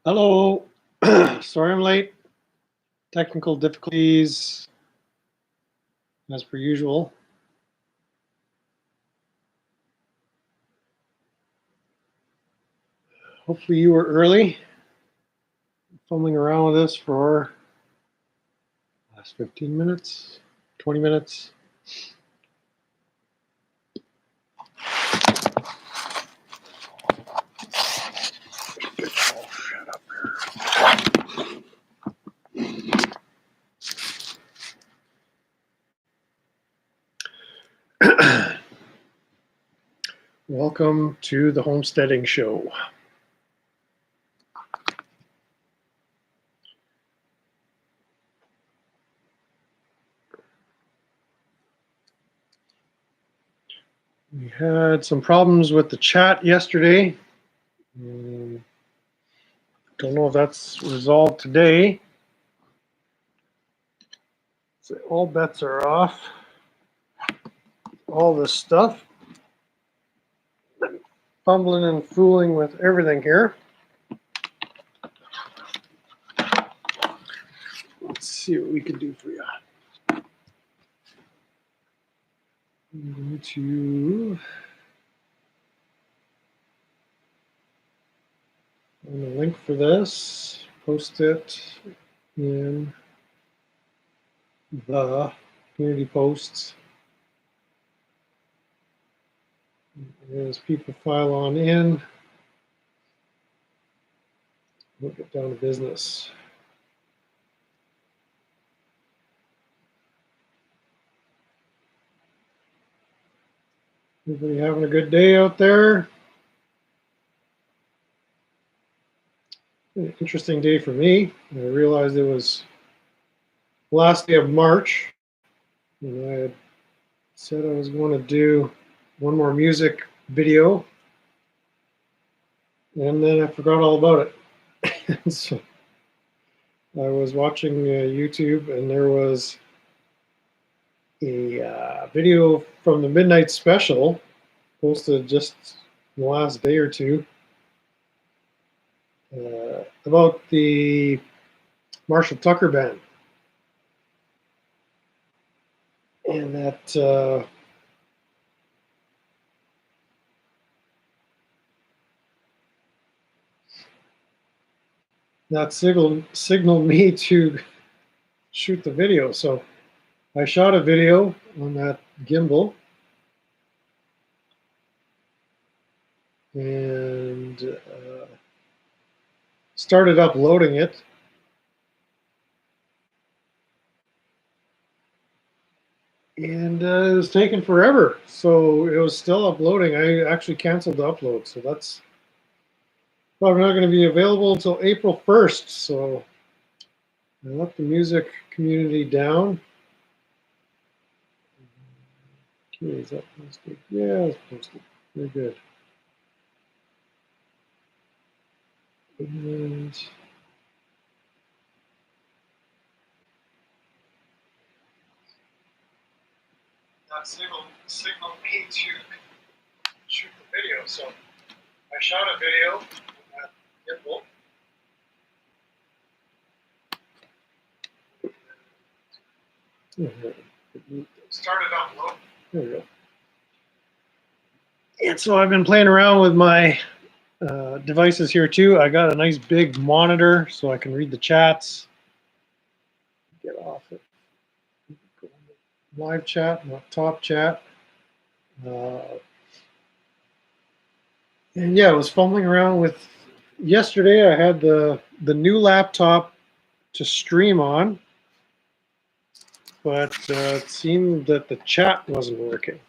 Hello. Sorry I'm late. Technical difficulties as per usual. Hopefully you were early. Fumbling around with this for the last 15 minutes, 20 minutes. Shut up here. Welcome to the Homesteading Show. We had some problems with the chat yesterday. Don't know if that's resolved today. So all bets are off. All this stuff. Fumbling and fooling with everything here. Let's see what we can do for you. I'm going to find a link for this, post it in the community posts. As people file on in, we'll get down to business. Everybody having a good day out there? An interesting day for me. I realized it was the last day of March, and I had said I was going to do one more music video, and then I forgot all about it. So I was watching YouTube, and there was a video from the Midnight Special posted just in the last day or two about the Marshall Tucker Band. And that signaled me to shoot the video. So I shot a video on that gimbal and started uploading it. And it was taking forever. So it was still uploading. I actually canceled the upload. So that's probably not going to be available until April 1st. So I let the music community down. Okay, is that posted? Yeah, it's posted. Very good. And that signaled me to shoot the video. So I shot a video on that gimbal. Started uploading. There we go. And so I've been playing around with my devices here too. I got a nice big monitor so I can read the chats. Get off it. Live chat, not top chat. And yeah, I was fumbling around with. Yesterday I had the new laptop to stream on, but it seemed that the chat wasn't working.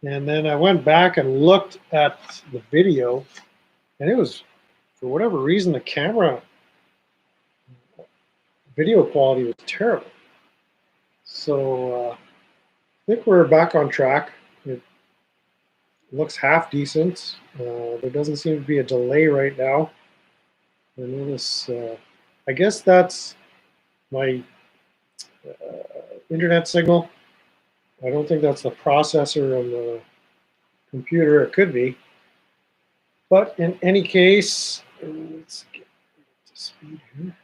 And then I went back and looked at the video, and it was, for whatever reason, the camera video quality was terrible. So I think we're back on track. It looks half decent. There doesn't seem to be a delay right now. I notice, I guess that's my internet signal. I don't think that's the processor on the computer. It could be. But in any case, let's get speed here.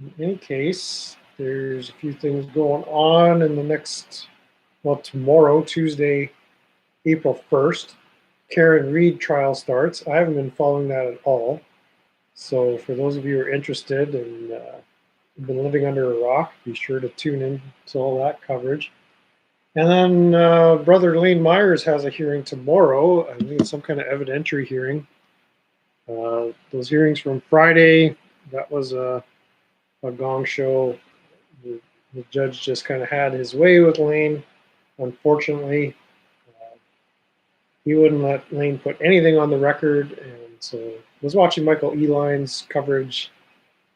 In any case, there's a few things going on in the next, well, tomorrow, Tuesday, April 1st. Karen Reed trial starts. I haven't been following that at all. So for those of you who are interested and been living under a rock, be sure to tune in to all that coverage. And then Brother Lane Myers has a hearing tomorrow. I think it's some kind of evidentiary hearing. Those hearings from Friday, that was a gong show. The judge just kind of had his way with Lane. Unfortunately, he wouldn't let Lane put anything on the record. And so I was watching Michael Eline's coverage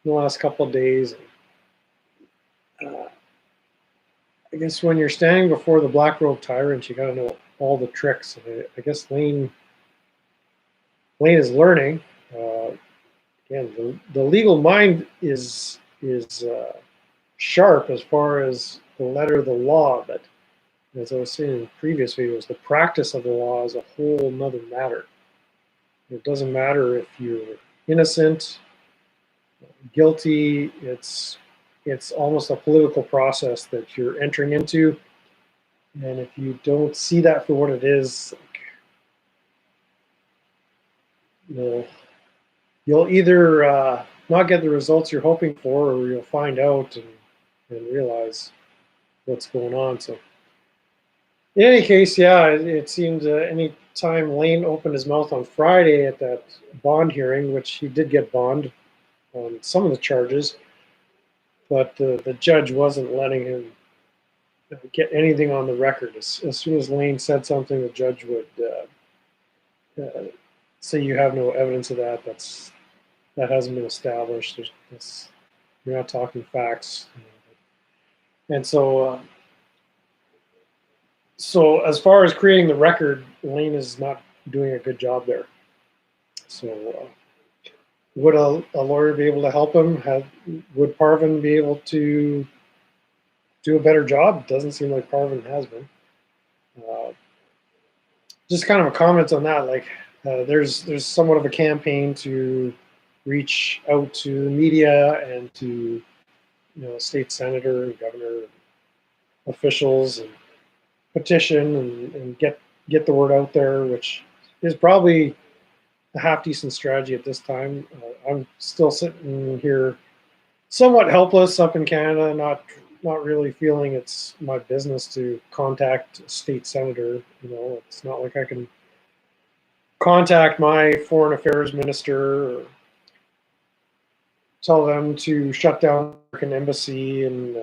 in the last couple of days. I guess when you're standing before the black robe tyrant, you got to know all the tricks. I guess Lane is learning. Again, the legal mind is sharp as far as the letter of the law, but as I was saying in previous videos, the practice of the law is a whole nother matter. It doesn't matter if you're innocent, guilty. It's almost a political process that you're entering into, and if you don't see that for what it is, you'll either not get the results you're hoping for, or you'll find out and realize what's going on. So in any case, yeah, it seemed any time Lane opened his mouth on Friday at that bond hearing, which he did get bond on some of the charges, but the judge wasn't letting him get anything on the record. As soon as Lane said something, the judge would say you have no evidence of that. That hasn't been established. You're not talking facts. And so as far as creating the record, Lane is not doing a good job there. So would a lawyer be able to help him? Would Parvin be able to do a better job? Doesn't seem like Parvin has been. Just kind of a comment on that. Like there's somewhat of a campaign to reach out to the media and to state senator and governor officials and petition and get the word out there, which is probably a half decent strategy at this time. I'm still sitting here somewhat helpless up in Canada, not really feeling it's my business to contact a state senator. It's not like I can contact my foreign affairs minister or tell them to shut down the American embassy and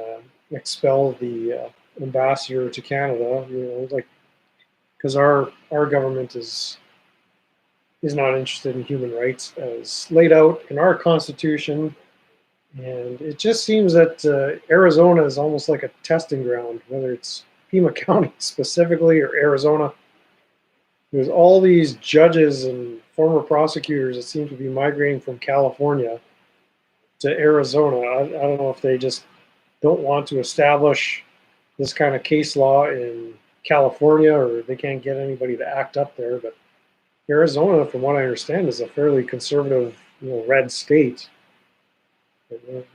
expel the ambassador to Canada. Because our government is not interested in human rights as laid out in our Constitution. And it just seems that Arizona is almost like a testing ground, whether it's Pima County specifically or Arizona. There's all these judges and former prosecutors that seem to be migrating from California to Arizona. I don't know if they just don't want to establish this kind of case law in California, or they can't get anybody to act up there. But Arizona, from what I understand, is a fairly conservative, red state.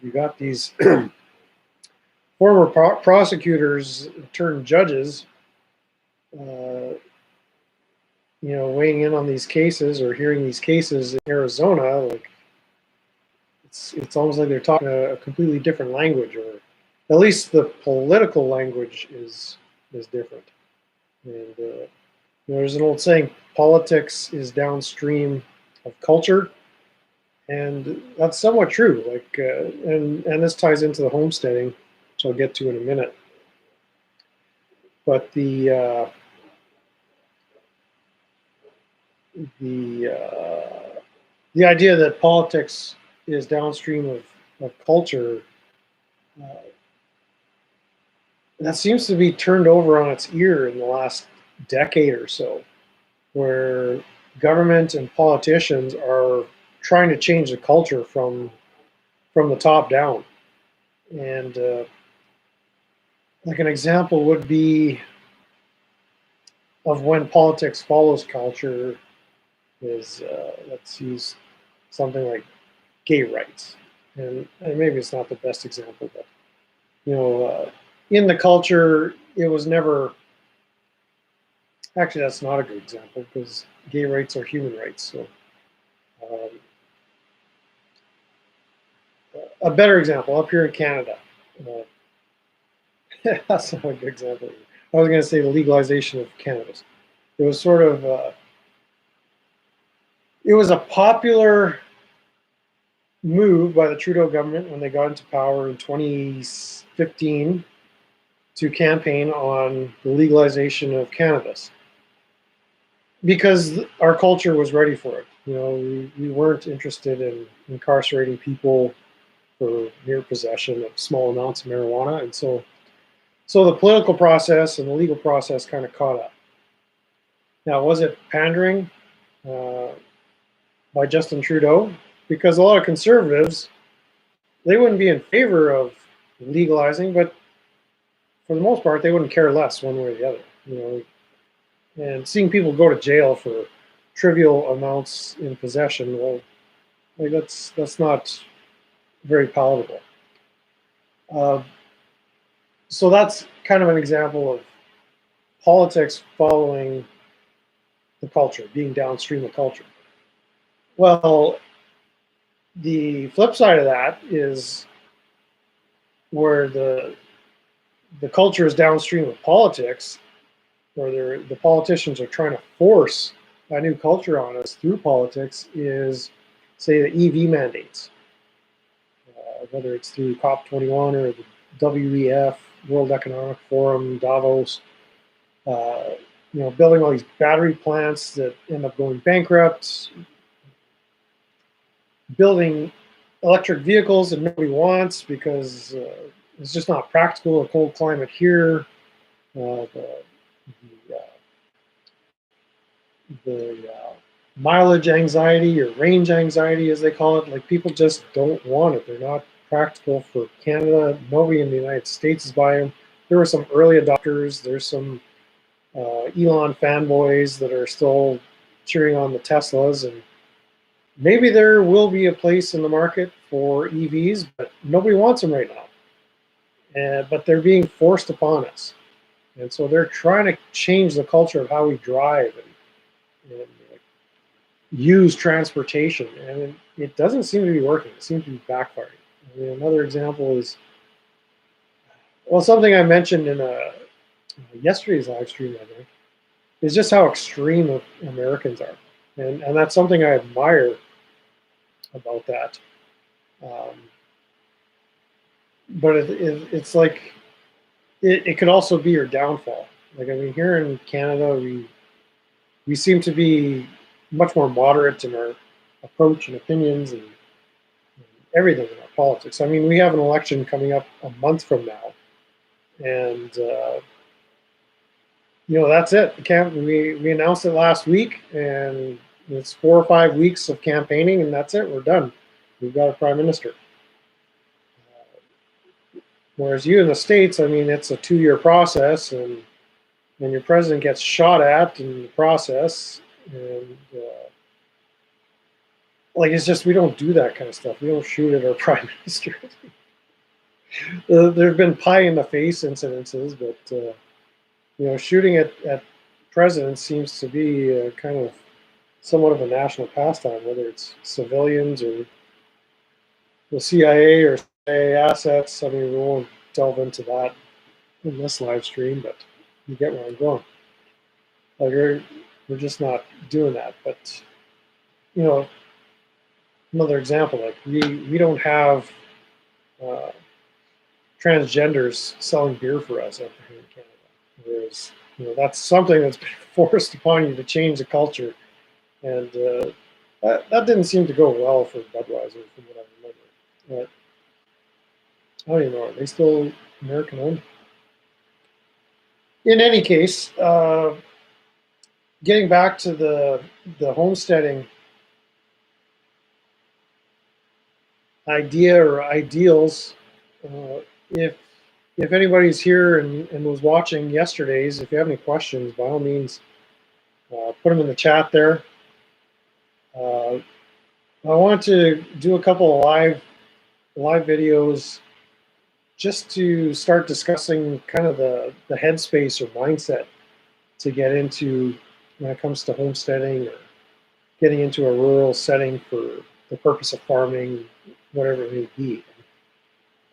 You got these former prosecutors turned judges, weighing in on these cases or hearing these cases in Arizona. Like it's almost like they're talking a completely different language, or at least the political language is different. And there's an old saying, politics is downstream of culture. And that's somewhat true. Like, and this ties into the homesteading, which I'll get to in a minute. But the idea that politics is downstream of culture, that seems to be turned over on its ear in the last decade or so, where government and politicians are trying to change the culture from the top down. And like an example would be of when politics follows culture is let's use something like gay rights. And maybe it's not the best example, but in the culture, it was never. Actually, that's not a good example because gay rights are human rights. So, um, a better example up here in Canada. That's not a good example. I was going to say the legalization of cannabis. It was sort of it was a popular move by the Trudeau government when they got into power in 2015 to campaign on the legalization of cannabis because our culture was ready for it. We weren't interested in incarcerating people for mere possession of small amounts of marijuana, and so the political process and the legal process kind of caught up. Now, was it pandering uh, by Justin Trudeau? Because a lot of conservatives, they wouldn't be in favor of legalizing, but for the most part, they wouldn't care less one way or the other. And seeing people go to jail for trivial amounts in possession, well, like that's not very palatable. Uh, so that's kind of an example of politics following the culture, being downstream of culture. Well, the flip side of that is where the culture is downstream of politics, where the politicians are trying to force a new culture on us through politics, is say the EV mandates, whether it's through COP21 or the WEF, World Economic Forum, Davos. Building all these battery plants that end up going bankrupt, building electric vehicles that nobody wants because it's just not practical in a cold climate here. The mileage anxiety or range anxiety, as they call it, like people just don't want it. They're not practical for Canada. Nobody in the United States is buying them. There were some early adopters. There's some Elon fanboys that are still cheering on the Teslas, and maybe there will be a place in the market for EVs, but nobody wants them right now. But they're being forced upon us, and so they're trying to change the culture of how we drive and use transportation, and it doesn't seem to be working. It seems to be backfiring. Another example is, well, something I mentioned in yesterday's live stream, I think, is just how extreme Americans are, and that's something I admire about that. But it's like it could also be your downfall. Like, here in Canada, we seem to be much more moderate in our approach and opinions and everything in our politics. We have an election coming up a month from now, and that's it. We announced it last week, and it's 4 or 5 weeks of campaigning, and that's it. We're done. We've got a prime minister. Whereas you in the States, it's a 2-year process, and your president gets shot at in the process, and it's just, we don't do that kind of stuff. We don't shoot at our prime minister. There have been pie in the face incidences, but shooting at presidents seems to be kind of somewhat of a national pastime, whether it's civilians or the CIA or CIA assets. We won't delve into that in this live stream, but you get where I'm going. We're just not doing that. But another example, we don't have transgenders selling beer for us up here in Canada. Whereas that's something that's been forced upon you to change the culture, and that didn't seem to go well for Budweiser, from what I remember. But I don't even know, are they still American owned? In any case, getting back to the homesteading idea or ideals, if anybody's here and was watching yesterday's, if you have any questions, by all means, put them in the chat there. I want to do a couple of live videos just to start discussing kind of the headspace or mindset to get into when it comes to homesteading or getting into a rural setting for the purpose of farming, whatever it may be.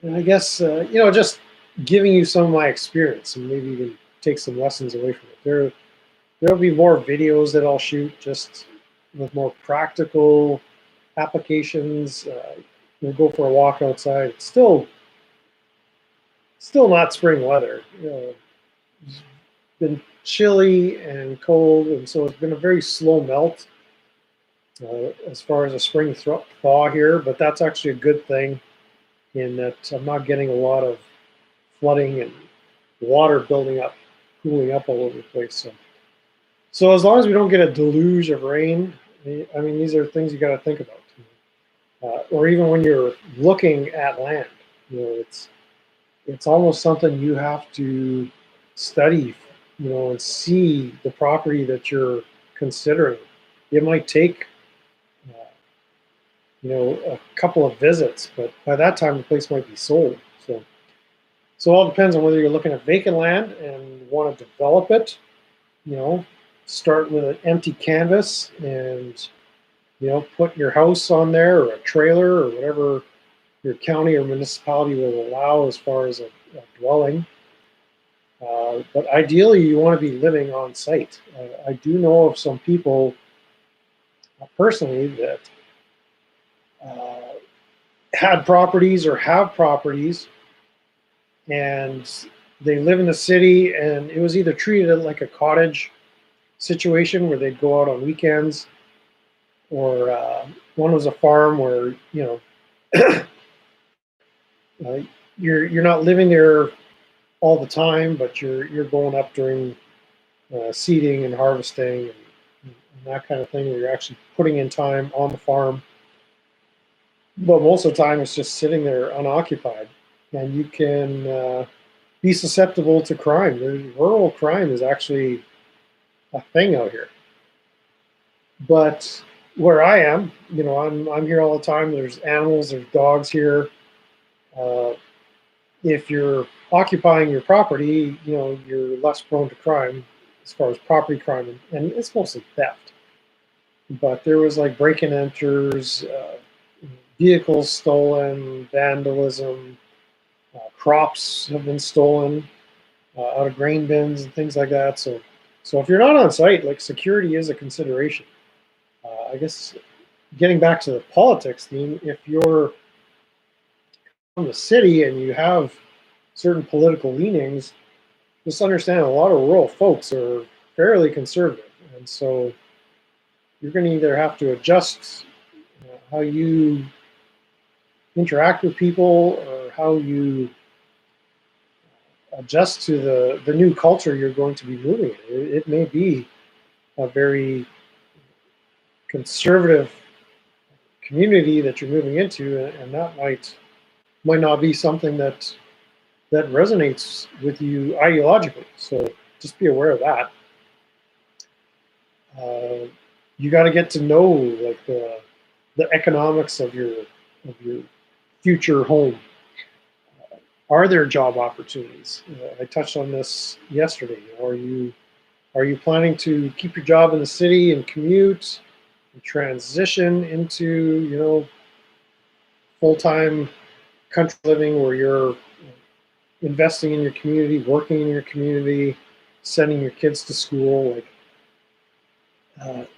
And I guess just giving you some of my experience and maybe even take some lessons away from it. There'll be more videos that I'll shoot just with more practical applications. We'll go for a walk outside. It's still not spring weather. It's been chilly and cold, and so it's been a very slow melt as far as a spring thaw here. But that's actually a good thing in that I'm not getting a lot of flooding and water building up, cooling up all over the place. So as long as we don't get a deluge of rain, I mean, these are things you got to think about. Or even when you're looking at land, it's almost something you have to study, and see the property that you're considering. It might take, a couple of visits, but by that time the place might be sold. So it all depends on whether you're looking at vacant land and want to develop it. You know, start with an empty canvas and put your house on there or a trailer or whatever your county or municipality will allow as far as a dwelling. But ideally, you want to be living on site. I do know of some people personally that had properties or have properties, and they live in the city, and it was either treated like a cottage situation where they'd go out on weekends, or one was a farm where you're not living there all the time, but you're going up during seeding and harvesting and that kind of thing, where you're actually putting in time on the farm. But most of the time, it's just sitting there unoccupied, and you can be susceptible to crime. Rural crime is actually a thing out here. But where I am, I'm here all the time. There's animals, there's dogs here. Uh, if you're occupying your property, you're less prone to crime as far as property crime, and it's mostly theft. But there was like break-in enters, vehicles stolen, vandalism, crops have been stolen out of grain bins and things like that. So if you're not on site, like security is a consideration. I guess getting back to the politics theme, if you're from the city and you have certain political leanings, just understand a lot of rural folks are fairly conservative, and so you're going to either have to adjust how you interact with people or how you adjust to the new culture you're going to be moving in. It may be a very conservative community that you're moving into, and that might not be something that resonates with you ideologically. So just be aware of that. You got to get to know like the economics of your future home. Are there job opportunities? I touched on this yesterday. Are you planning to keep your job in the city and commute and transition into full time country living where you're investing in your community, working in your community, sending your kids to school? Like,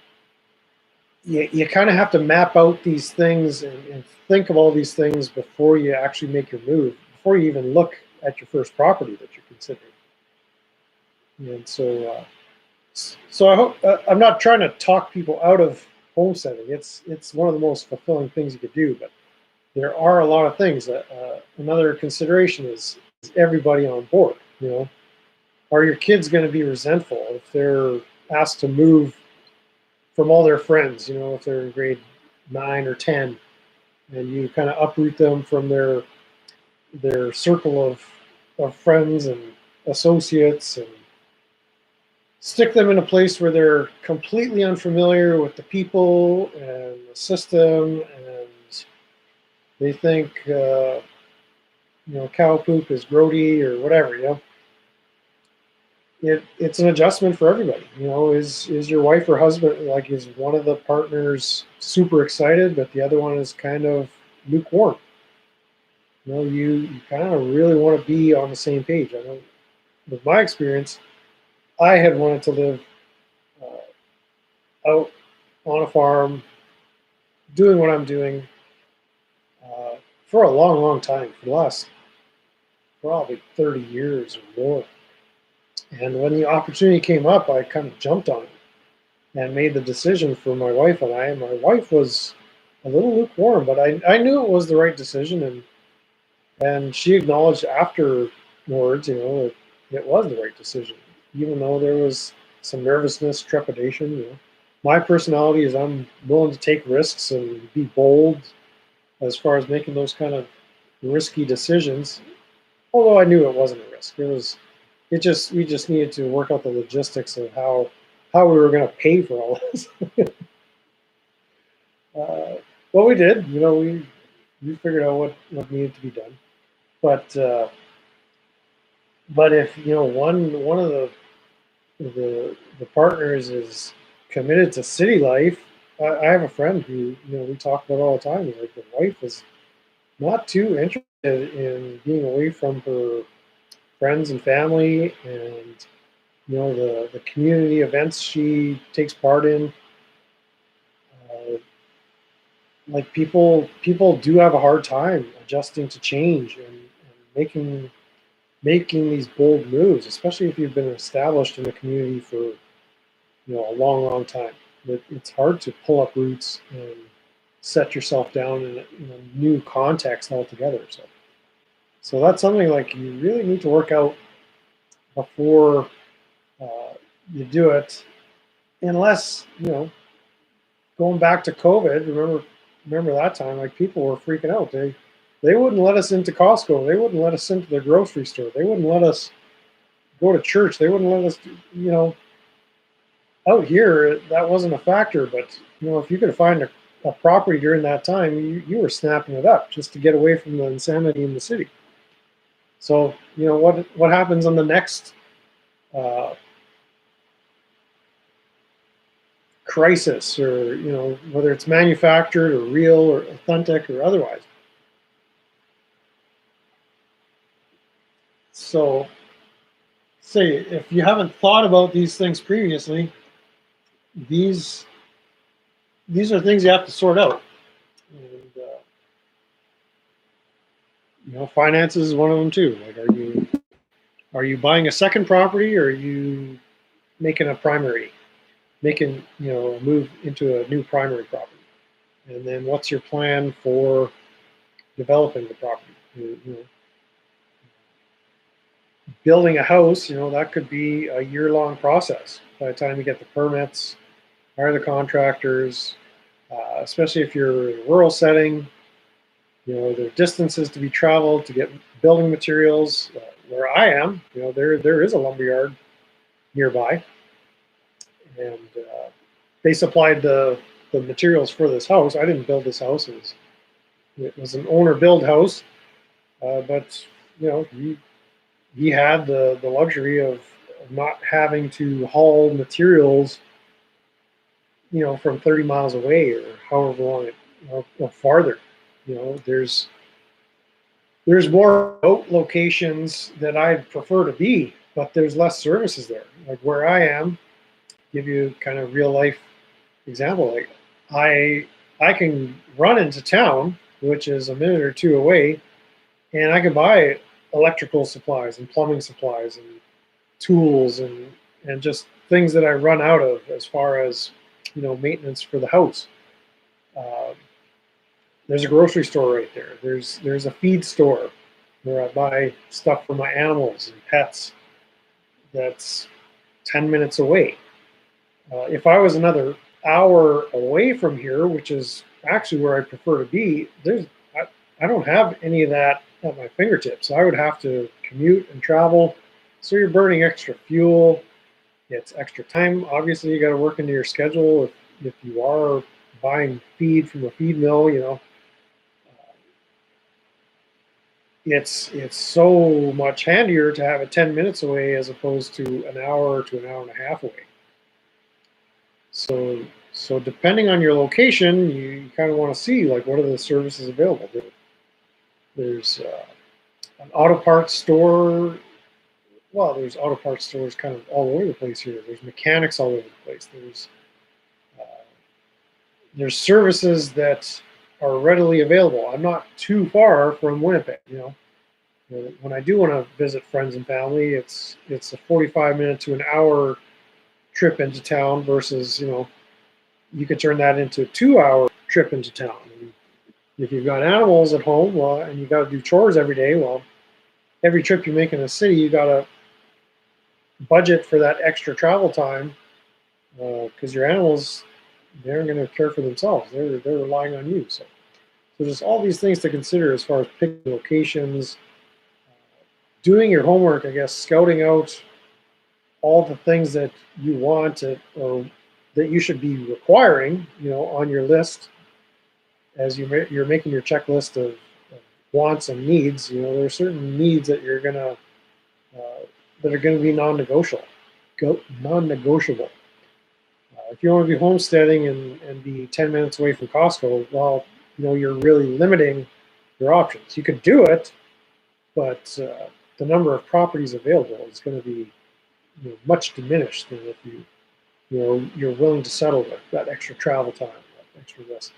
you kind of have to map out these things and think of all these things before you actually make your move, before you even look at your first property that you're considering. And so I hope I'm not trying to talk people out of homesteading. It's one of the most fulfilling things you could do, but there are a lot of things that another consideration is everybody on board. Are your kids going to be resentful if they're asked to move from all their friends? If they're in grade 9 or 10, and you kind of uproot them from their circle of friends and associates, and stick them in a place where they're completely unfamiliar with the people and the system, and they think cow poop is grody or whatever. It's an adjustment for everybody. Is your wife or husband, like, is one of the partners super excited, but the other one is kind of lukewarm? You kind of really want to be on the same page. I know, with my experience, I had wanted to live out on a farm, doing what I'm doing uh, for a long, long time, for the last probably 30 years or more. And when the opportunity came up, I kind of jumped on it and made the decision for my wife and I. And my wife was a little lukewarm, but I knew it was the right decision, and she acknowledged afterwards, it was the right decision, even though there was some nervousness, trepidation. My personality is I'm willing to take risks and be bold as far as making those kind of risky decisions. Although I knew it wasn't a risk, we just needed to work out the logistics of how we were going to pay for all this. uh, well, we did. We figured out what needed to be done. But if one of the partners is committed to city life, I have a friend who we talk about all the time. Like, the wife is not too interested in being away from her friends and family, and the community events she takes part in. Uh, like, people do have a hard time adjusting to change, and making these bold moves, especially if you've been established in the community for a long, long time. It's hard to pull up roots and set yourself down in a new context altogether. So that's something, like, you really need to work out before you do it, unless going back to COVID. Remember that time? Like, people were freaking out. They wouldn't let us into Costco. They wouldn't let us into the grocery store. They wouldn't let us go to church. They wouldn't let us, out here. That wasn't a factor. But if you could find a property during that time, you were snapping it up just to get away from the insanity in the city. So what happens on the next uh, crisis, or whether it's manufactured or real or authentic or otherwise. So, say, if you haven't thought about these things previously, these these are things you have to sort out. And finances is one of them too. Like, are you buying a second property, or are you making a primary, making a move into a new primary property? And then what's your plan for developing the property? Building a house, that could be a year-long process by the time you get the permits, hire the contractors, especially if you're in a rural setting. There are distances to be traveled to get building materials. Where I am, there is a lumberyard nearby, and they supplied the materials for this house. I didn't build this house. It was an owner-build house, but he had the luxury of not having to haul materials, from 30 miles away, or however long or farther. There's more remote locations that I'd prefer to be, but there's less services there. Like, where I am, give you kind of real life example. Like, I can run into town, which is a minute or two away, and I can buy electrical supplies and plumbing supplies and tools, and just things that I run out of as far as maintenance for the house. Uh, there's a grocery store right there. There's a feed store where I buy stuff for my animals and pets. That's 10 minutes away. If I was another hour away from here, which is actually where I prefer to be, I don't have any of that at my fingertips. I would have to commute and travel, so you're burning extra fuel. It's extra time. Obviously, you got to work into your schedule. If you are buying feed from a feed mill, it's so much handier to have it 10 minutes away as opposed to an hour to an hour and a half away. So depending on your location, you kind of want to see like what are the services available. There's an auto parts store. Well, there's auto parts stores kind of all over the place here. There's mechanics all over the place. Uh, there's services that are readily available. I'm not too far from Winnipeg. When I do want to visit friends and family, it's a 45-minute to an hour trip into town versus you could turn that into a 2-hour trip into town. And if you've got animals at home, well, and you got to do chores every day, well, every trip you make in a city, you got to budget for that extra travel time because your animals, they're going to care for themselves. They're relying on you. So there's all these things to consider as far as picking locations, doing your homework, I guess, scouting out all the things that you want or that you should be requiring, on your list as you're making your checklist of wants and needs. There are certain needs that you're gonna that are going to be non-negotiable. Non-negotiable. If you want to be homesteading and be 10 minutes away from Costco, well, you're really limiting your options. You could do it, but the number of properties available is going to be much diminished than if you're willing to settle with that extra travel time, that extra risk.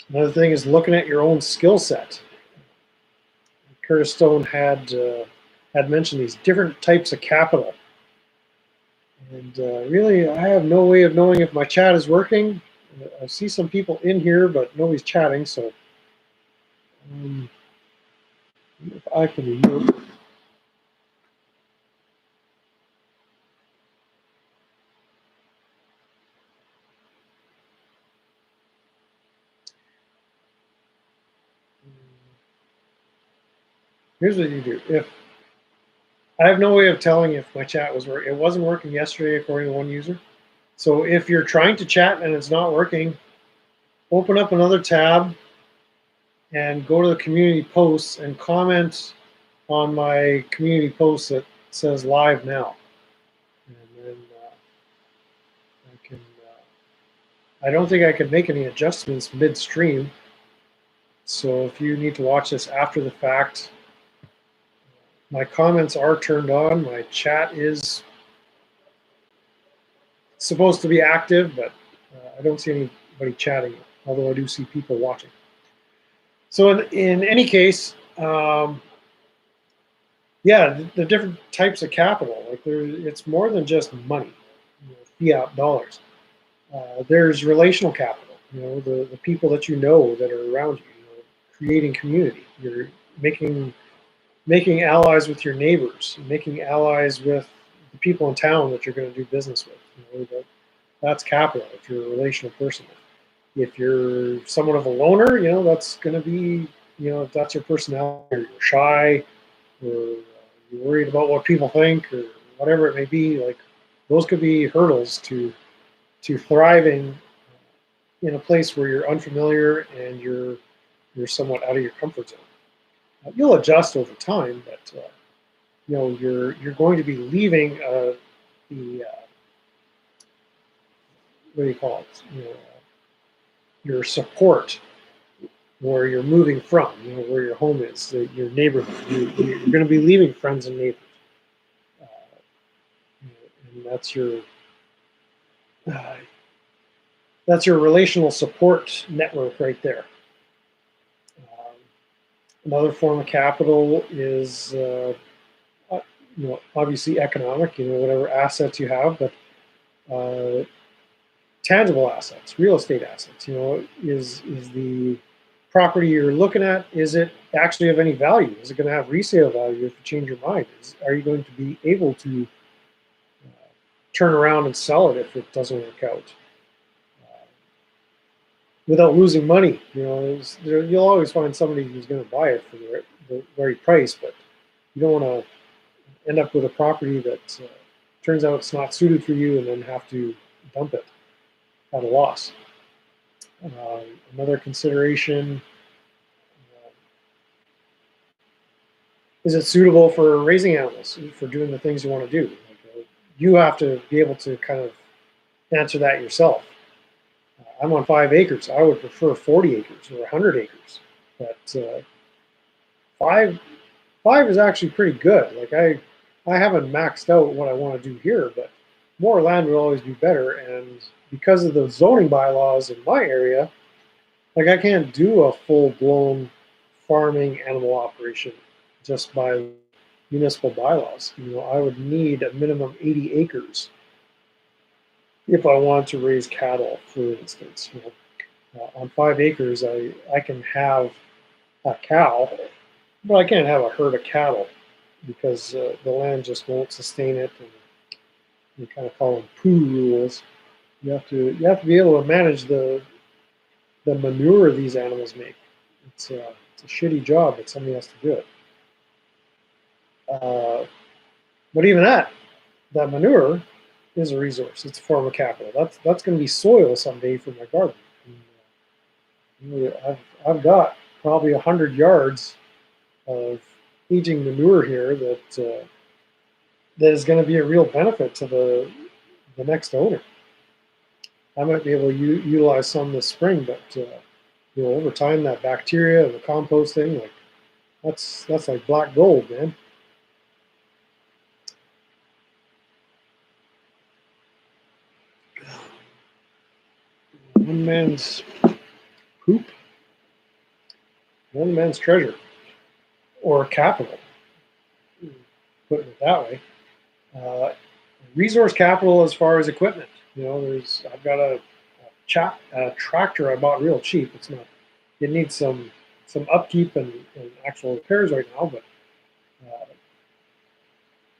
Another thing is looking at your own skill set. Curtis Stone had mentioned these different types of capital. And really, I have no way of knowing if my chat is working. I see some people in here, but nobody's chatting. So if I can remove. Here's what you do. If I have no way of telling if my chat was working. It wasn't working yesterday, according to one user. So if you're trying to chat and it's not working, open up another tab and go to the community posts and comment on my community post that says live now. And then I can, I don't think I can make any adjustments midstream. So if you need to watch this after the fact, my comments are turned on. My chat is supposed to be active, but I don't see anybody chatting, although I do see people watching. So in any case, yeah, the different types of capital, like it's more than just money, fiat dollars. There's relational capital, the people that that are around you, creating community. You're making allies with your neighbors, making allies with the people in town that you're going to do business with. That's capital if you're a relational person. If you're somewhat of a loner, that's going to be, if that's your personality, or you're shy, or you're worried about what people think, or whatever it may be, like those could be hurdles to thriving in a place where you're unfamiliar and you're somewhat out of your comfort zone. You'll adjust over time, but you're going to be leaving the what do you call it? Your support, where you're moving from, where your home is, your neighborhood. You're going to be leaving friends and neighbors, and that's your relational support network right there. Another form of capital is, obviously economic. Whatever assets you have, but tangible assets, real estate assets. Is the property you're looking at, is it actually of any value? Is it going to have resale value if you change your mind? Are you going to be able to turn around and sell it if it doesn't work out without losing money? You'll always find somebody who's going to buy it for the very price, but you don't want to end up with a property that turns out it's not suited for you, and then have to dump it at a loss. Another consideration, is it suitable for raising animals, for doing the things you want to do? You have to be able to kind of answer that yourself. I'm on 5 acres. I would prefer 40 acres or 100 acres, but five five is actually pretty good. Like I haven't maxed out what I want to do here, but more land would always be better. And because of the zoning bylaws in my area, like I can't do a full blown farming animal operation just by municipal bylaws. I would need a minimum 80 acres if I want to raise cattle, for instance. On 5 acres, I can have a cow, but I can't have a herd of cattle because the land just won't sustain it. And we kind of call them poo rules. You have to be able to manage the manure these animals make. It's a shitty job, but somebody has to do it. But even that manure is a resource. It's a form of capital. That's going to be soil someday for my garden. And, I've got probably 100 yards of aging manure here that is going to be a real benefit to the next owner. I might be able to utilize some this spring, but over time, that bacteria and the composting, like that's like black gold, man. One man's poop, one man's treasure, or capital, putting it that way. Resource capital as far as equipment. I've got a tractor I bought real cheap. It needs some upkeep and actual repairs right now, but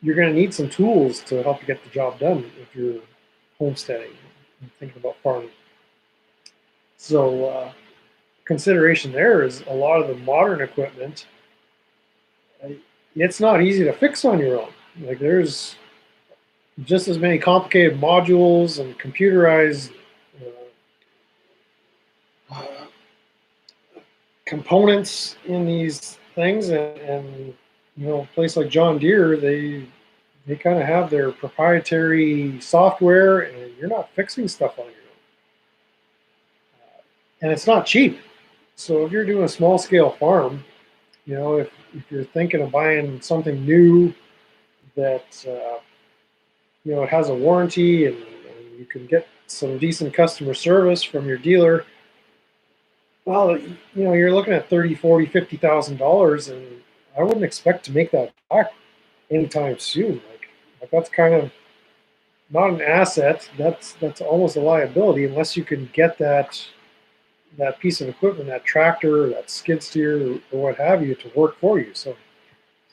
you're going to need some tools to help you get the job done if you're homesteading and thinking about farming. So consideration there is a lot of the modern equipment, it's not easy to fix on your own. Like there's just as many complicated modules and computerized components in these things, and a place like John Deere, they kind of have their proprietary software, and you're not fixing stuff on your own. And it's not cheap. So if you're doing a small scale farm, if you're thinking of buying something new that it has a warranty and you can get some decent customer service from your dealer, well, you're looking at $30,000, $40,000, $50,000, and I wouldn't expect to make that back anytime soon. Like that's kind of not an asset. That's almost a liability unless you can get that piece of equipment, that tractor, that skid steer, or what have you, to work for you. So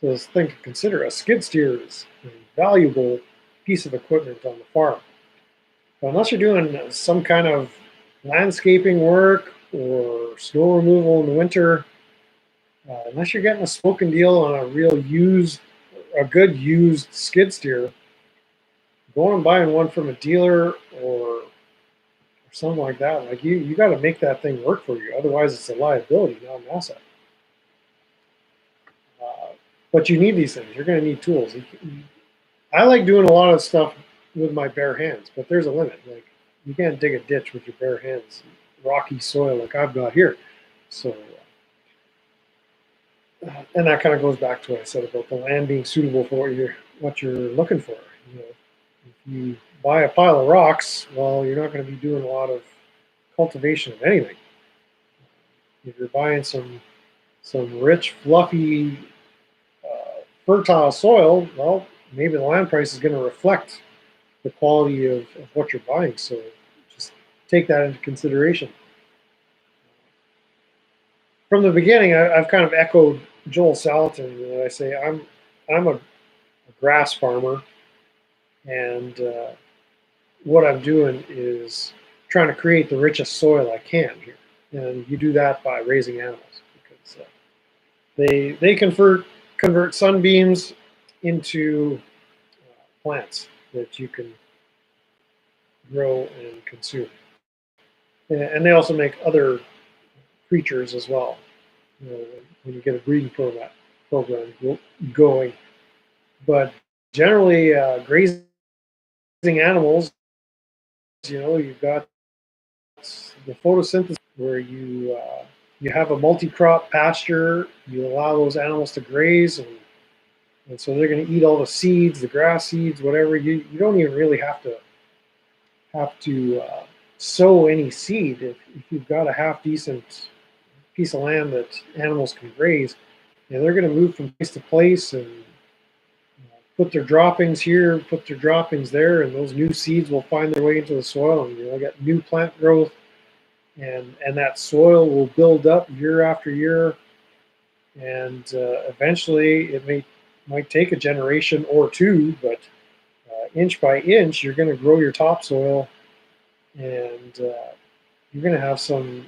this thing to consider: a skid steer is a valuable piece of equipment on the farm. But unless you're doing some kind of landscaping work or snow removal in the winter, unless you're getting a smoking deal on a good used skid steer, going and buying one from a dealer or something like that, like you got to make that thing work for you. Otherwise, it's a liability, not an asset. But you need these things. You're going to need tools. I like doing a lot of stuff with my bare hands, but there's a limit. Like you can't dig a ditch with your bare hands, rocky soil like I've got here. So, and that kind of goes back to what I said about the land being suitable for what you're looking for. If you buy a pile of rocks, well, you're not going to be doing a lot of cultivation of anything. If you're buying some rich, fluffy, fertile soil, well, maybe the land price is going to reflect the quality of what you're buying. So just take that into consideration. From the beginning, I've kind of echoed Joel Salatin. I say I'm a grass farmer, and what I'm doing is trying to create the richest soil I can here. And you do that by raising animals, because they convert sunbeams into plants. that you can grow and consume. And they also make other creatures as well. You know, when you get a breeding program going, but generally grazing animals, you've got the photosynthesis where you have a multi-crop pasture. You allow those animals to graze, and so they're going to eat all the seeds, the grass seeds, whatever. You don't even really have to sow any seed if you've got a half decent piece of land that animals can graze. And they're going to move from place to place and put their droppings here, put their droppings there, and those new seeds will find their way into the soil, and you'll get new plant growth, and that soil will build up year after year, and eventually might take a generation or two, but inch by inch, you're going to grow your topsoil, and you're going to have some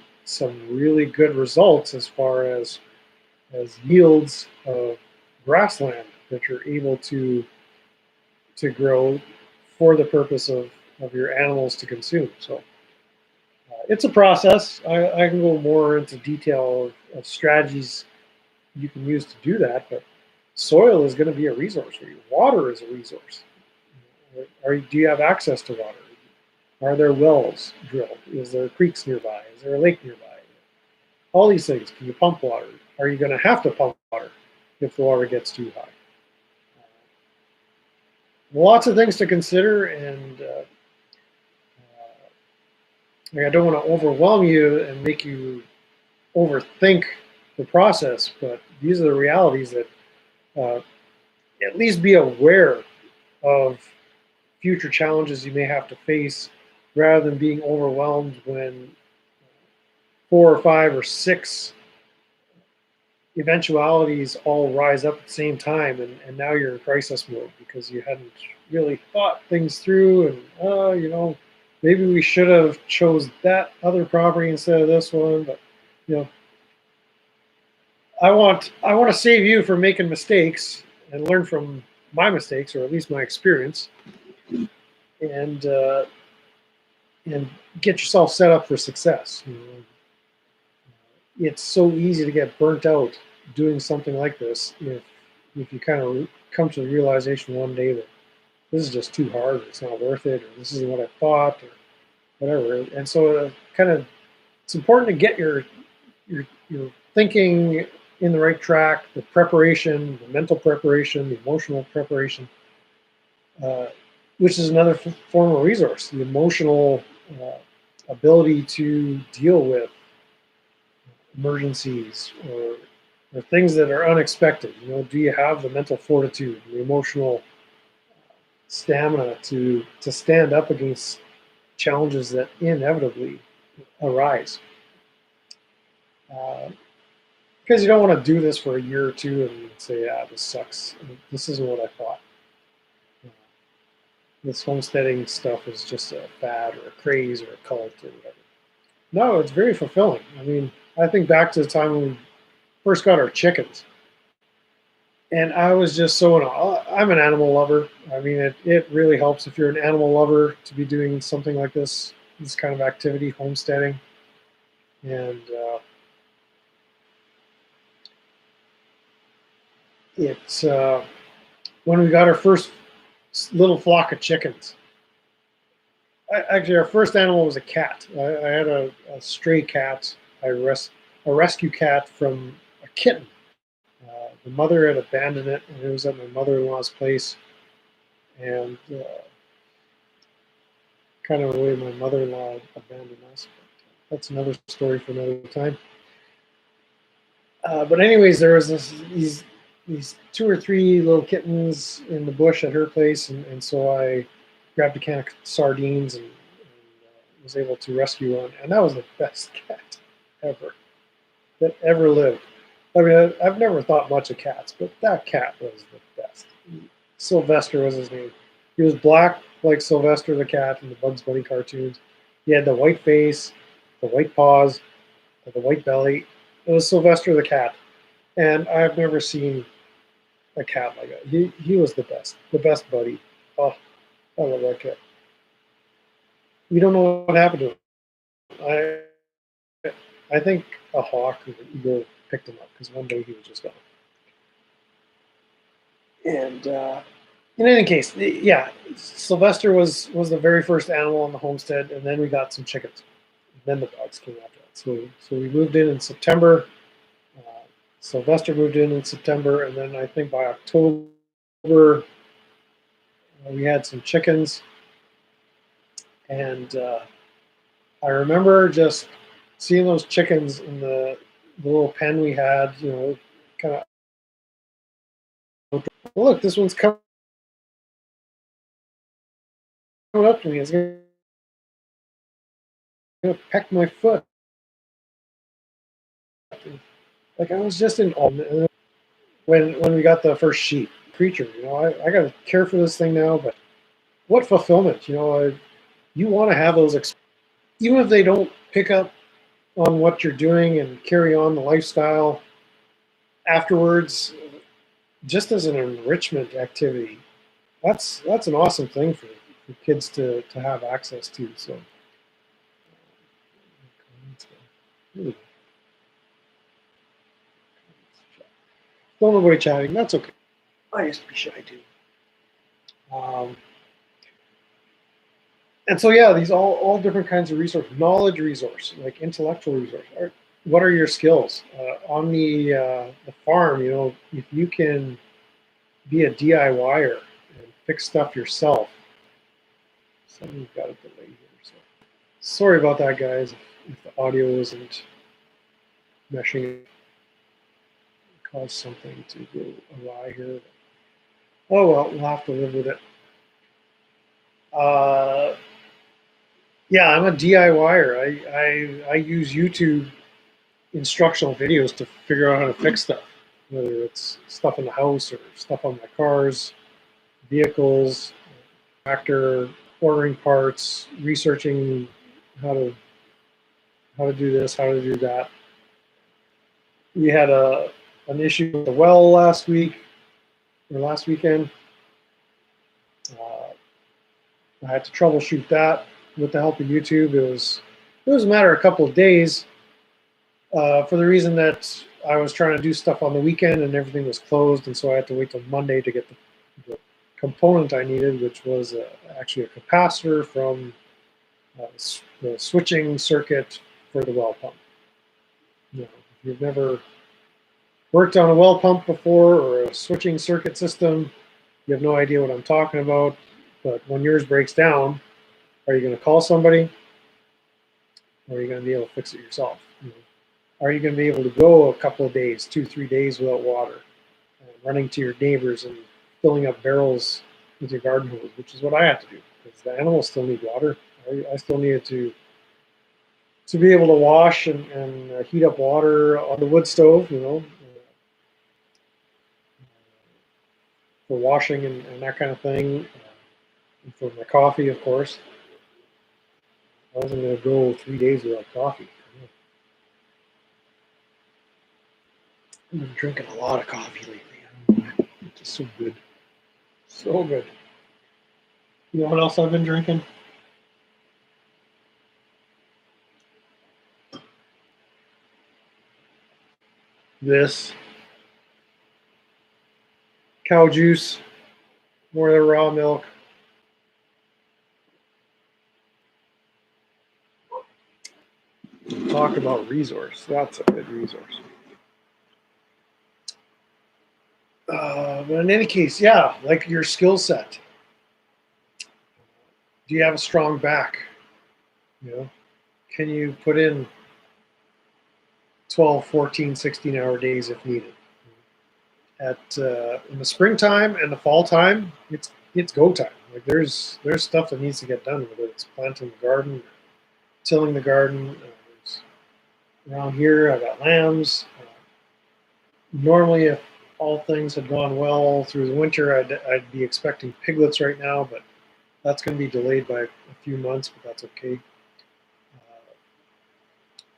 really good results as far as yields of grassland that you're able to grow for the purpose of your animals to consume. So it's a process. I can go more into detail of strategies you can use to do that, but soil is going to be a resource for you. Water is a resource. Do you have access to water? Are there wells drilled? Is there creeks nearby? Is there a lake nearby? All these things. Can you pump water? Are you going to have to pump water if the water gets too high? Lots of things to consider, and I don't want to overwhelm you and make you overthink the process, but these are the realities that at least be aware of future challenges you may have to face, rather than being overwhelmed when 4 or 5 or 6 eventualities all rise up at the same time, and now you're in crisis mode because you hadn't really thought things through, and maybe we should have chose that other property instead of this one. But I want to save you from making mistakes and learn from my mistakes, or at least my experience, and get yourself set up for success. It's so easy to get burnt out doing something like this if you kind of come to the realization one day that this is just too hard, or it's not worth it, or this isn't what I thought, or whatever. And so it's important to get your thinking in the right track, the preparation, the mental preparation, the emotional preparation, which is another form of resource, the emotional ability to deal with emergencies or things that are unexpected. Do you have the mental fortitude, the emotional stamina to stand up against challenges that inevitably arise? Because you don't want to do this for a year or two and say, "Yeah, this sucks. This isn't what I thought. This homesteading stuff is just a fad or a craze or a cult or whatever." No, it's very fulfilling. I mean, I think back to the time when we first got our chickens, and I was just so in awe. I'm an animal lover. I mean, it really helps if you're an animal lover to be doing something like this kind of activity, homesteading. And it's when we got our first little flock of chickens. Actually, our first animal was a cat. I had a stray cat. A rescue cat from a kitten. The mother had abandoned it, and it was at my mother-in-law's place. And kind of the way my mother-in-law abandoned us. But that's another story for another time. But anyways, there was these 2 or 3 little kittens in the bush at her place, and so I grabbed a can of sardines and was able to rescue one, and that was the best cat ever that ever lived. I mean, I've never thought much of cats, but that cat was the best. Sylvester was his name. He was black like Sylvester the cat in the Bugs Bunny cartoons. He had the white face, the white paws, the white belly. It was Sylvester the cat, and I've never seen a cat like that. He was the best buddy. Oh, I love that cat. We don't know what happened to him. I think a hawk or an eagle picked him up because one day he was just gone. And in any case, yeah, Sylvester was the very first animal on the homestead, and then we got some chickens. And then the dogs came after that. So we moved in September. Uh, Sylvester moved in September, and then I think by October we had some chickens, and I remember just seeing those chickens in the little pen we had. You know, kind of. Look, this one's coming up to me. It's gonna peck my foot. Like I was just in awe when we got the first sheep creature. You know, I got to care for this thing now, but what fulfillment? You know, you want to have those, even if they don't pick up on what you're doing and carry on the lifestyle afterwards, just as an enrichment activity. That's an awesome thing for kids to have access to. So, really, don't nobody chatting. That's okay. I used to be shy too. And so yeah, these all different kinds of resource, knowledge resource, like intellectual resource. What are your skills on the farm? You know, if you can be a DIYer and fix stuff yourself. Something's got a delay here. So sorry about that, guys. If the audio isn't meshing, it caused something to go awry here. Oh well, we'll have to live with it. Uh, yeah, I'm a DIYer. I use YouTube instructional videos to figure out how to fix stuff, whether it's stuff in the house or stuff on my cars, vehicles, tractor, ordering parts, researching how to do this, how to do that. We had an issue with the well last week or last weekend. I had to troubleshoot that with the help of YouTube. It was a matter of a couple of days for the reason that I was trying to do stuff on the weekend and everything was closed, and so I had to wait till Monday to get the component I needed, which was actually a capacitor from the switching circuit for the well pump. You know, if you've never worked on a well pump before or a switching circuit system, you have no idea what I'm talking about. But when yours breaks down, are you going to call somebody, or are you going to be able to fix it yourself? You know, are you going to be able to go a couple of days, 2-3 days without water, running to your neighbors and filling up barrels with your garden hose, which is what I have to do because the animals still need water. I still needed to be able to wash and heat up water on the wood stove, you know, for washing and that kind of thing. And for my coffee, of course. I wasn't going to go 3 days without coffee. I've been drinking a lot of coffee lately. It's just so good. So good. You know what else I've been drinking? This cow juice, more of the raw milk. Talk about resource. That's a good resource. But in any case, yeah, like your skill set. Do you have a strong back? You know, can you put in 12, 14, 16-hour days if needed? At in the springtime and the fall time, it's go time. Like there's stuff that needs to get done, whether it's planting the garden, tilling the garden. Around here, I got lambs. Normally, if all things had gone well through the winter, I'd be expecting piglets right now, but that's going to be delayed by a few months, but that's okay.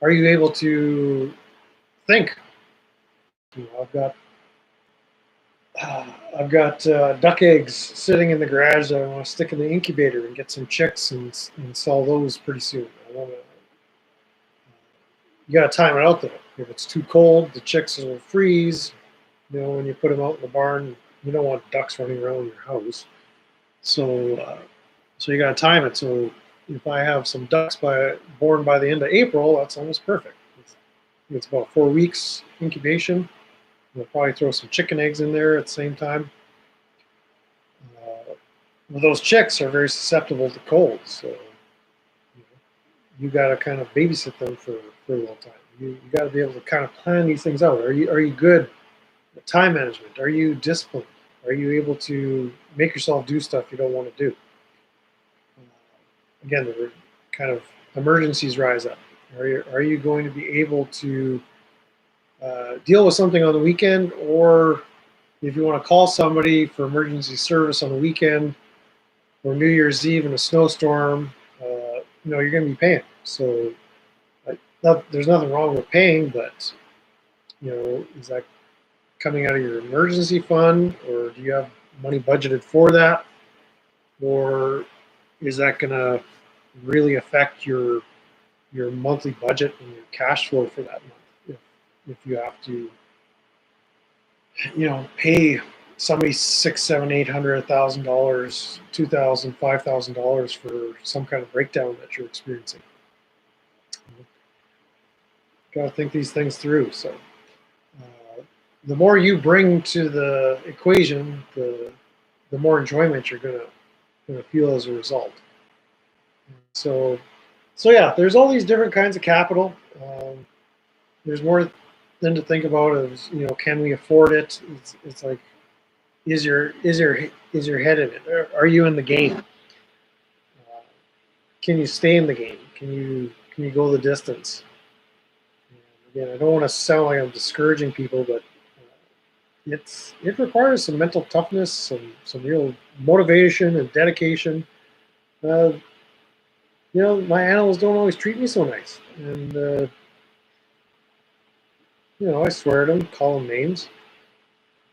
Are you able to think? You know, I've got duck eggs sitting in the garage that I want to stick in the incubator and get some chicks and sell those pretty soon. I want to. You got to time it out though. If it's too cold, the chicks will freeze. You know, when you put them out in the barn, you don't want ducks running around your house. So you got to time it. So if I have some ducks born by the end of April, that's almost perfect. It's about 4 weeks incubation. We'll probably throw some chicken eggs in there at the same time. Well, those chicks are very susceptible to cold, so you got to kind of babysit them for a little time. You got to be able to kind of plan these things out. Are you good at time management? Are you disciplined? Are you able to make yourself do stuff you don't want to do? Again, the kind of emergencies rise up. Are you going to be able to deal with something on the weekend, or if you want to call somebody for emergency service on the weekend or New Year's Eve in a snowstorm, you're going to be paying. So there's nothing wrong with paying, but is that coming out of your emergency fund, or do you have money budgeted for that, or is that going to really affect your monthly budget and your cash flow for that month? If you have to, pay somebody $600, $700, $800, $2,000, $5,000 for some kind of breakdown that you're experiencing. Got to think these things through. So the more you bring to the equation, the more enjoyment you're gonna feel as a result. So yeah, there's all these different kinds of capital. There's more than to think about. Is can we afford it? It's like, is your head in it? Are you in the game? Can you stay in the game? Can you go the distance? And again, I don't want to sound like I'm discouraging people, but it requires some mental toughness, some real motivation and dedication. My animals don't always treat me so nice, and I swear at them, call them names,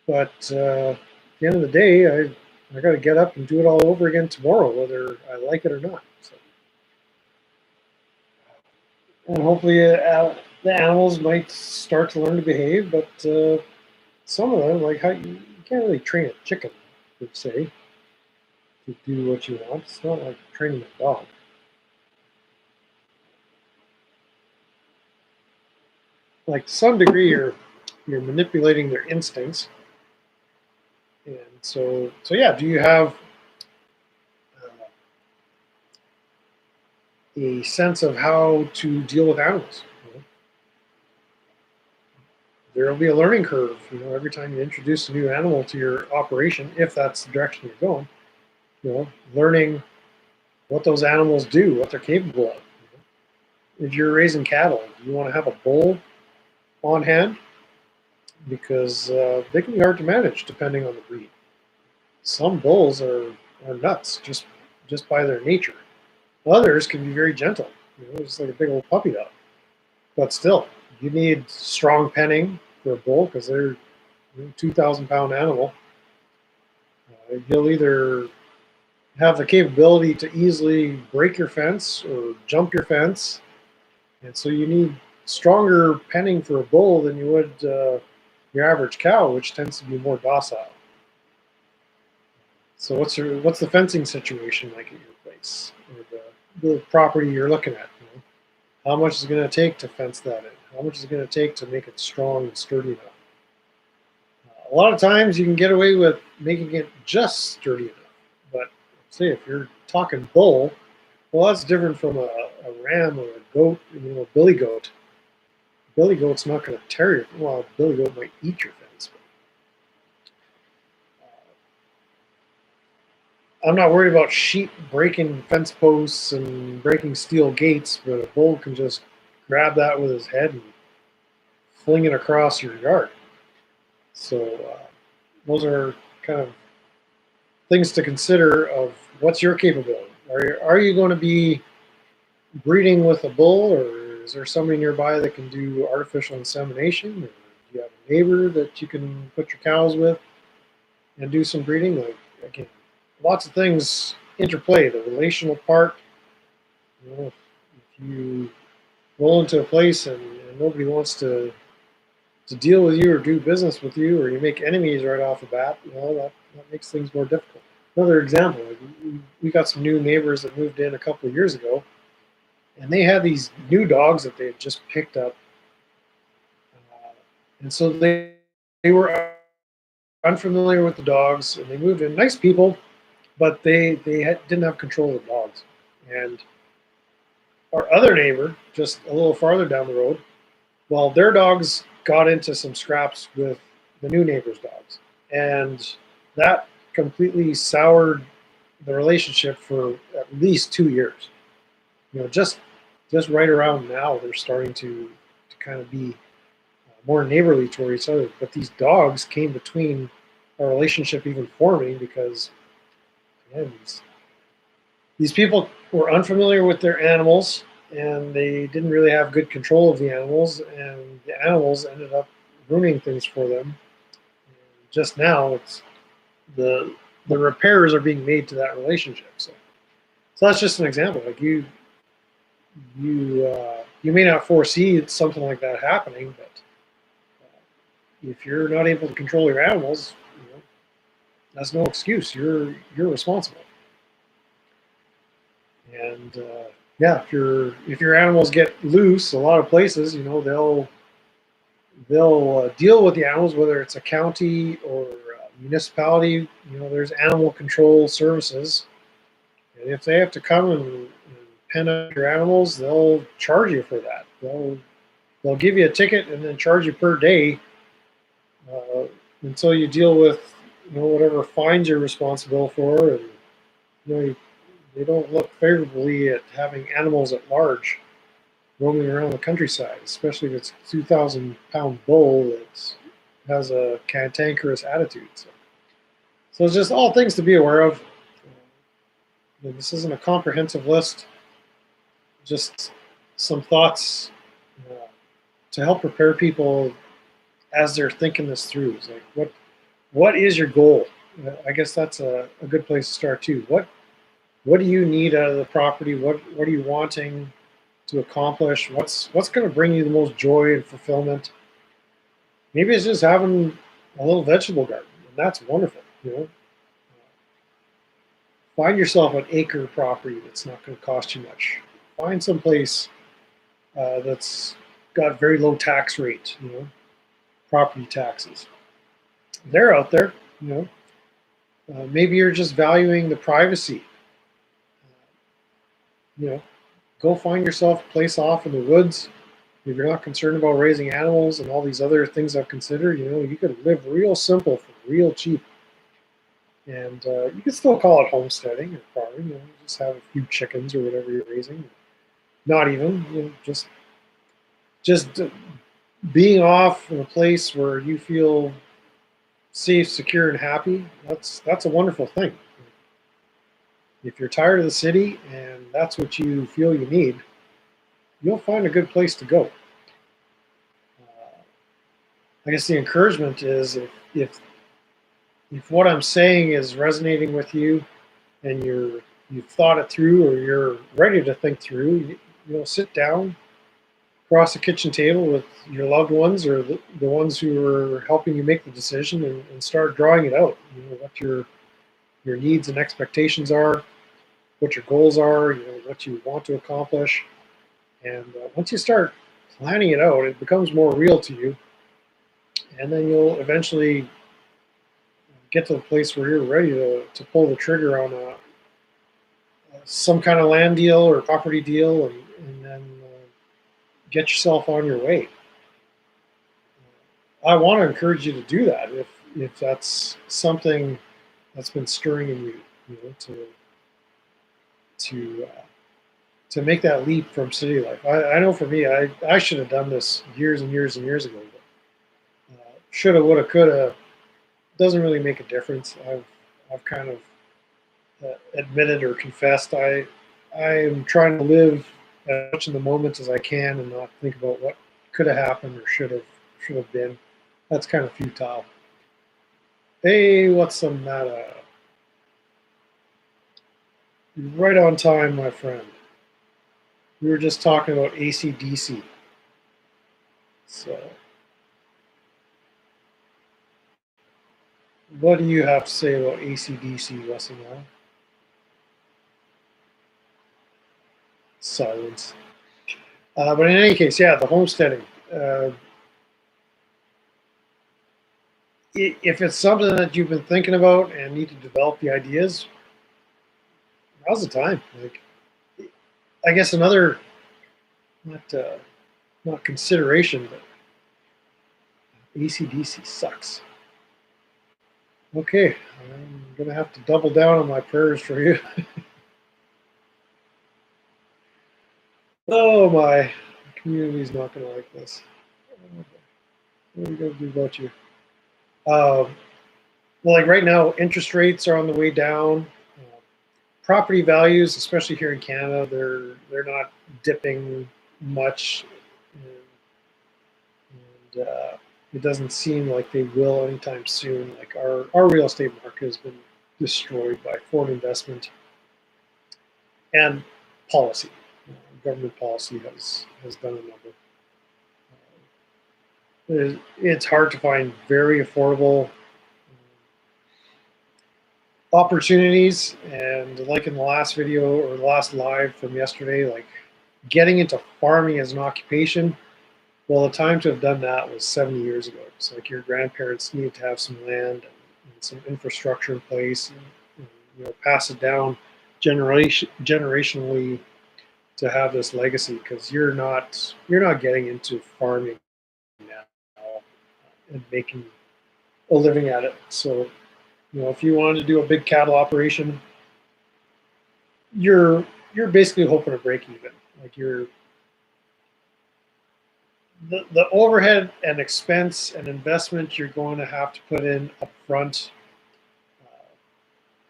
but at the end of the day, I got to get up and do it all over again tomorrow, whether I like it or not. So, and hopefully, the animals might start to learn to behave, but some of them, like how you can't really train a chicken per se to do what you want. It's not like training a dog. Like to some degree, you're manipulating their instincts, and so yeah. Do you have a sense of how to deal with animals? There will be a learning curve. Every time you introduce a new animal to your operation, if that's the direction you're going, learning what those animals do, what they're capable of. If you're raising cattle, you want to have a bull on hand because they can be hard to manage depending on the breed. Some bulls are nuts just by their nature. Others can be very gentle, just like a big old puppy dog. But still, you need strong penning for a bull because they're a 2,000-pound animal. He'll either have the capability to easily break your fence or jump your fence, and so you need stronger penning for a bull than you would your average cow, which tends to be more docile. So what's the fencing situation like at your place, or the property you're looking at? How much is it going to take to fence that in? How much is it going to take to make it strong and sturdy enough? A lot of times you can get away with making it just sturdy enough, but say if you're talking bull, well, that's different from a ram or a goat, a billy goat. Billy goat's not going to tear you. Well, billy goat might eat your fence. But I'm not worried about sheep breaking fence posts and breaking steel gates, but a bull can just grab that with his head and fling it across your yard. So those are kind of things to consider of what's your capability. Are you going to be breeding with a bull, or is there somebody nearby that can do artificial insemination? Or do you have a neighbor that you can put your cows with? and do some breeding. Like, again, lots of things interplay. The relational part, if you roll into a place and nobody wants to deal with you or do business with you, or you make enemies right off the bat, that makes things more difficult. Another example, like we got some new neighbors that moved in a couple of years ago, and they had these new dogs that they had just picked up, and so they were unfamiliar with the dogs, and they moved in. Nice people, but didn't have control of the dogs. And our other neighbor, just a little farther down the road, well, their dogs got into some scraps with the new neighbor's dogs, and that completely soured the relationship for at least 2 years. Just right around now, they're starting to kind of be more neighborly toward each other. But these dogs came between our relationship even forming because, again, these people were unfamiliar with their animals, and they didn't really have good control of the animals, and the animals ended up ruining things for them. And just now, it's the repairs are being made to that relationship. So that's just an example. Like you may not foresee something like that happening, but if you're not able to control your animals, that's no excuse. You're responsible. And yeah, if your animals get loose, a lot of places, they'll deal with the animals, whether it's a county or a municipality. There's animal control services, and if they have to come and pen up your animals, they'll charge you for that. They'll give you a ticket and then charge you per day uh, until you deal with whatever fines you're responsible for, and they don't look favorably at having animals at large roaming around the countryside, especially if it's a 2,000-pound bull that has a cantankerous attitude. So it's just all things to be aware of. This isn't a comprehensive list, just some thoughts to help prepare people as they're thinking this through. It's like, what is your goal? I guess that's a good place to start too. What do you need out of the property? What are you wanting to accomplish? What's going to bring you the most joy and fulfillment? Maybe it's just having a little vegetable garden, and that's wonderful. Find yourself an acre property that's not going to cost you much. Find some place that's got very low tax rate. Property taxes. They're out there. Maybe you're just valuing the privacy. Go find yourself a place off in the woods. If you're not concerned about raising animals and all these other things I've considered, you could live real simple for real cheap. And you can still call it homesteading or farming. Just have a few chickens or whatever you're raising. Not even, just being off in a place where you feel safe, secure, and happy. That's a wonderful thing. If you're tired of the city and that's what you feel you need, you'll find a good place to go. I guess the encouragement is if what I'm saying is resonating with you and you've thought it through or you're ready to think through, sit down across the kitchen table with your loved ones or the ones who are helping you make the decision and start drawing it out. What your needs and expectations are, what your goals are, what you want to accomplish. And once you start planning it out, it becomes more real to you. And then you'll eventually get to the place where you're ready to pull the trigger on some kind of land deal or property deal and then get yourself on your way. I want to encourage you to do that if that's something that's been stirring in you, to make that leap from city life. I know for me, I should have done this years and years and years ago. But, shoulda, woulda, coulda doesn't really make a difference. I've kind of admitted or confessed I'm trying to live as much in the moment as I can and not think about what could have happened or should have been. That's kind of futile. Hey, what's the matter? You're right on time, my friend. We were just talking about AC/DC. So, what do you have to say about AC/DC, Westinghouse? Silence. But in any case, yeah, the homesteading. Uh, if it's something that you've been thinking about and need to develop the ideas, now's the time. Like, I guess another not not consideration, but AC/DC sucks. Okay, I'm gonna have to double down on my prayers for you. Oh my, the community's not gonna like this. What are we gonna do about you? Um, well, like right now, interest rates are on the way down. Uh, Property values, especially here in Canada, they're not dipping much, and it doesn't seem like they will anytime soon. Like our real estate market has been destroyed by foreign investment and policy. Government policy has done a number. It's hard to find very affordable opportunities, and like in the last video or the last live from yesterday, like getting into farming as an occupation, well, the time to have done that was 70 years ago. It's like your grandparents needed to have some land and some infrastructure in place, and pass it down generationally to have this legacy, because you're not getting into farming now and making a living at it. So, if you wanted to do a big cattle operation, you're you're basically hoping to break even. Like the overhead and expense and investment you're going to have to put in up front. Uh,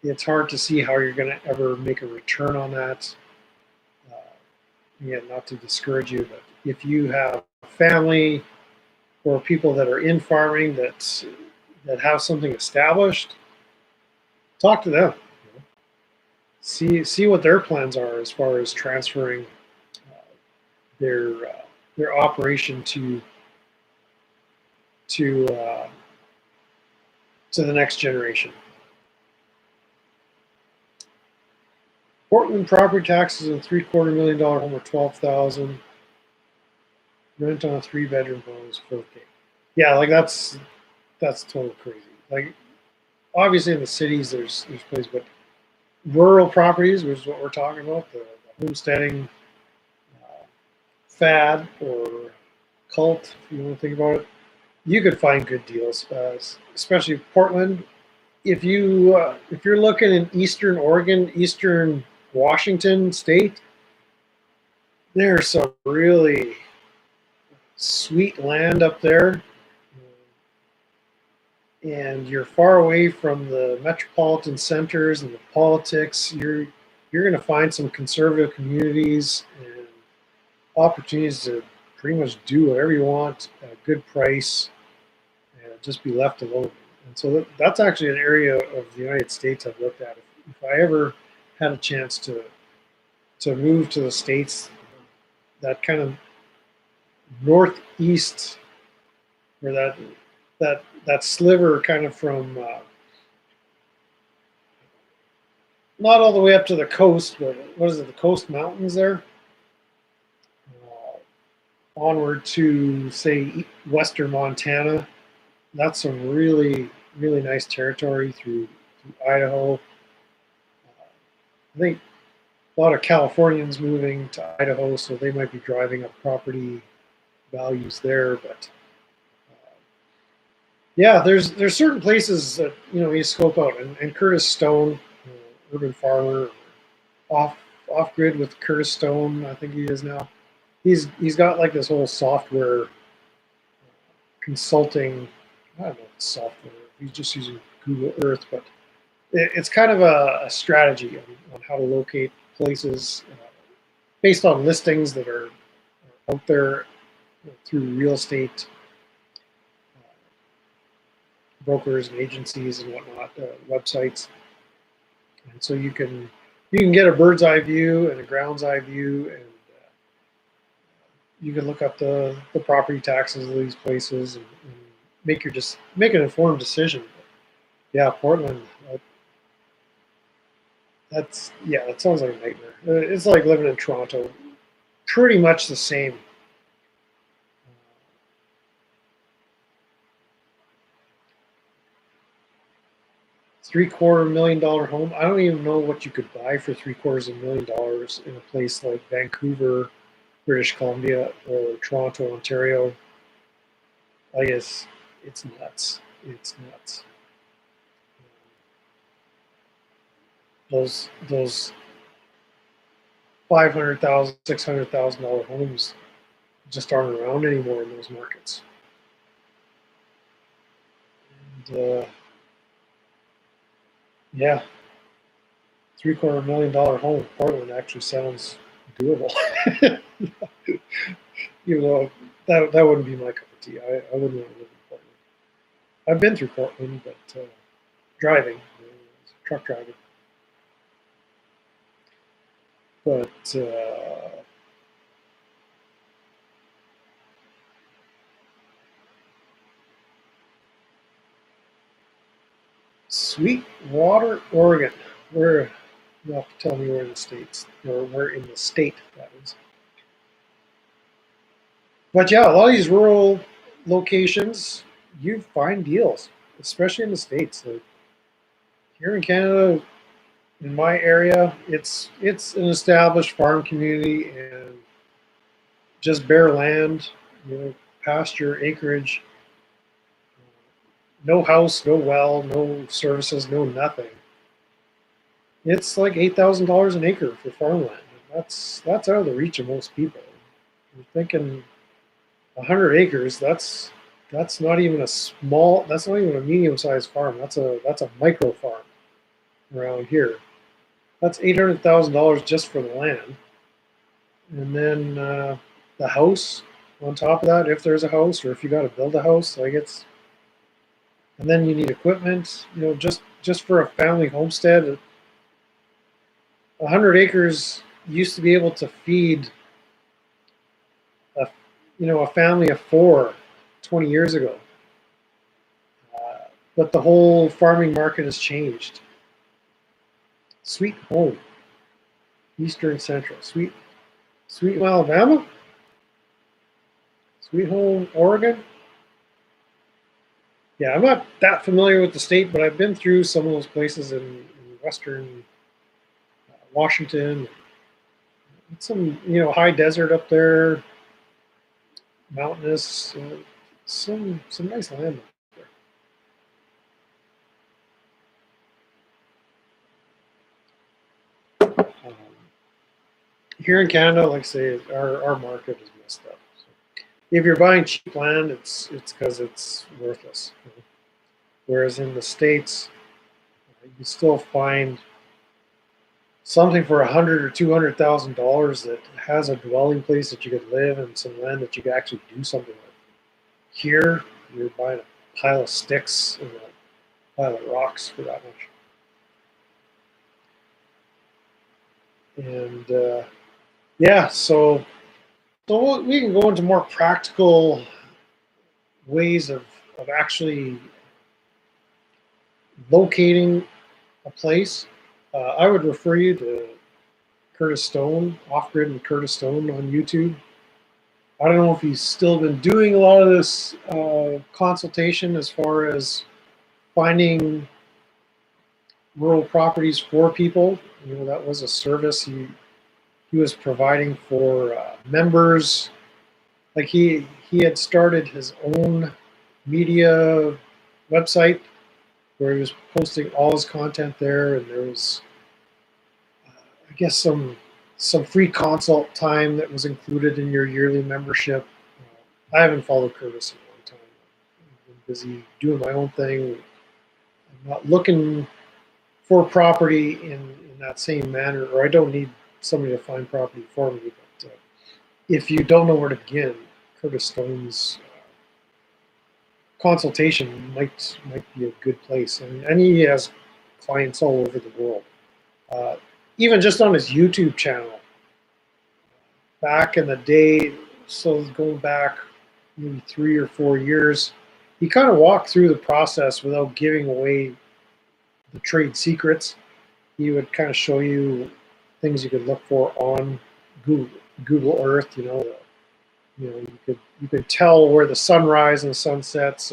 it's hard to see how you're going to ever make a return on that. Uh, Again, not to discourage you, but if you have a family or people that are in farming that have something established, talk to them. See what their plans are as far as transferring uh, their uh, their operation to uh, to the next generation. Portland property taxes on $750,000 home are 12,000. Rent on a 3-bedroom home is 4K. Yeah, like that's total crazy. Like obviously in the cities there's places, but rural properties, which is what we're talking about, the homesteading uh, fad or cult, if you want to think about it, you could find good deals, especially Portland. If you're looking in Eastern Oregon, Eastern Washington State, there's some really sweet land up there, and you're far away from the metropolitan centers and the politics. You're going to find some conservative communities and opportunities to pretty much do whatever you want at a good price and just be left alone. And so that's actually an area of the United States I've looked at. If I ever had a chance to move to the States, that kind of northeast, or that sliver kind of from not all the way up to the coast, but what is it, the coast mountains there, onward to say western Montana. That's some really nice territory through Idaho. I think a lot of Californians moving to Idaho, so they might be driving up property values there. But yeah, there's certain places that you scope out, and Curtis Stone, urban farmer, off off grid with Curtis Stone, I think he is now. He's got like this whole software consulting. I don't know if it's software. He's just using Google Earth, but it's kind of a strategy on how to locate places based on listings that are out there through real estate brokers and agencies and whatnot, websites, and so you can get a bird's eye view and a ground's eye view, and you can look up the property taxes of these places and make an informed decision. But yeah, Portland. That sounds like a nightmare. It's like living in Toronto. Pretty much the same. 750,000 home. I don't even know what you could buy for $750,000 in a place like Vancouver, British Columbia, or Toronto, Ontario. I guess it's nuts. It's nuts. Those $500,000, $600,000 homes just aren't around anymore in those markets. And yeah, $750,000 home in Portland actually sounds doable. Even though that wouldn't be my cup of tea. I wouldn't want to live in Portland. I've been through Portland, but driving, truck driving. But Sweetwater, Oregon. Where you have to tell me where in the states, or where in the state that is. But yeah, a lot of these rural locations, you find deals, especially in the states. Like here in Canada, in my area, it's an established farm community and just bare land, pasture, acreage, no house, no well, no services, no nothing. It's like $8,000 an acre for farmland. That's out of the reach of most people. You're thinking 100 acres. That's not even a small. That's not even a medium-sized farm. That's a micro farm around here. That's $800,000 just for the land, and then the house on top of that, if there's a house, or if you got to build a house, like and then you need equipment. Just for a family homestead, 100 acres used to be able to feed a family of 4 20 years ago. But the whole farming market has changed. Sweet Home, Eastern Central, Sweet Home, Alabama, Sweet Home, Oregon. Yeah, I'm not that familiar with the state, but I've been through some of those places in western Washington. Some high desert up there, mountainous, some nice land up there. Here in Canada, like I say, our market is messed up. So if you're buying cheap land, it's because it's worthless. Whereas in the States, you can still find something for $100,000 or $200,000 that has a dwelling place that you could live and some land that you could actually do something with. Here, you're buying a pile of sticks and a pile of rocks for that much. And yeah, so we can go into more practical ways of actually locating a place. I would refer you to Curtis Stone, Off Grid and Curtis Stone on YouTube. I don't know if he's still been doing a lot of this consultation as far as finding rural properties for people. That was a service he was providing for members. Like he had started his own media website where he was posting all his content there, and there was I guess some free consult time that was included in your yearly membership. I haven't followed Curtis in a long time. I've been busy doing my own thing. I'm not looking for property in that same manner, or I don't need somebody to find property for me. But if you don't know where to begin, Curtis Stone's consultation might be a good place. And he has clients all over the world. Uh, Even just on his YouTube channel, back in the day, so going back maybe 3 or 4 years, he kind of walked through the process without giving away the trade secrets. He would kind of show you things you could look for on Google, Google Earth. You could tell where the sunrise and sunsets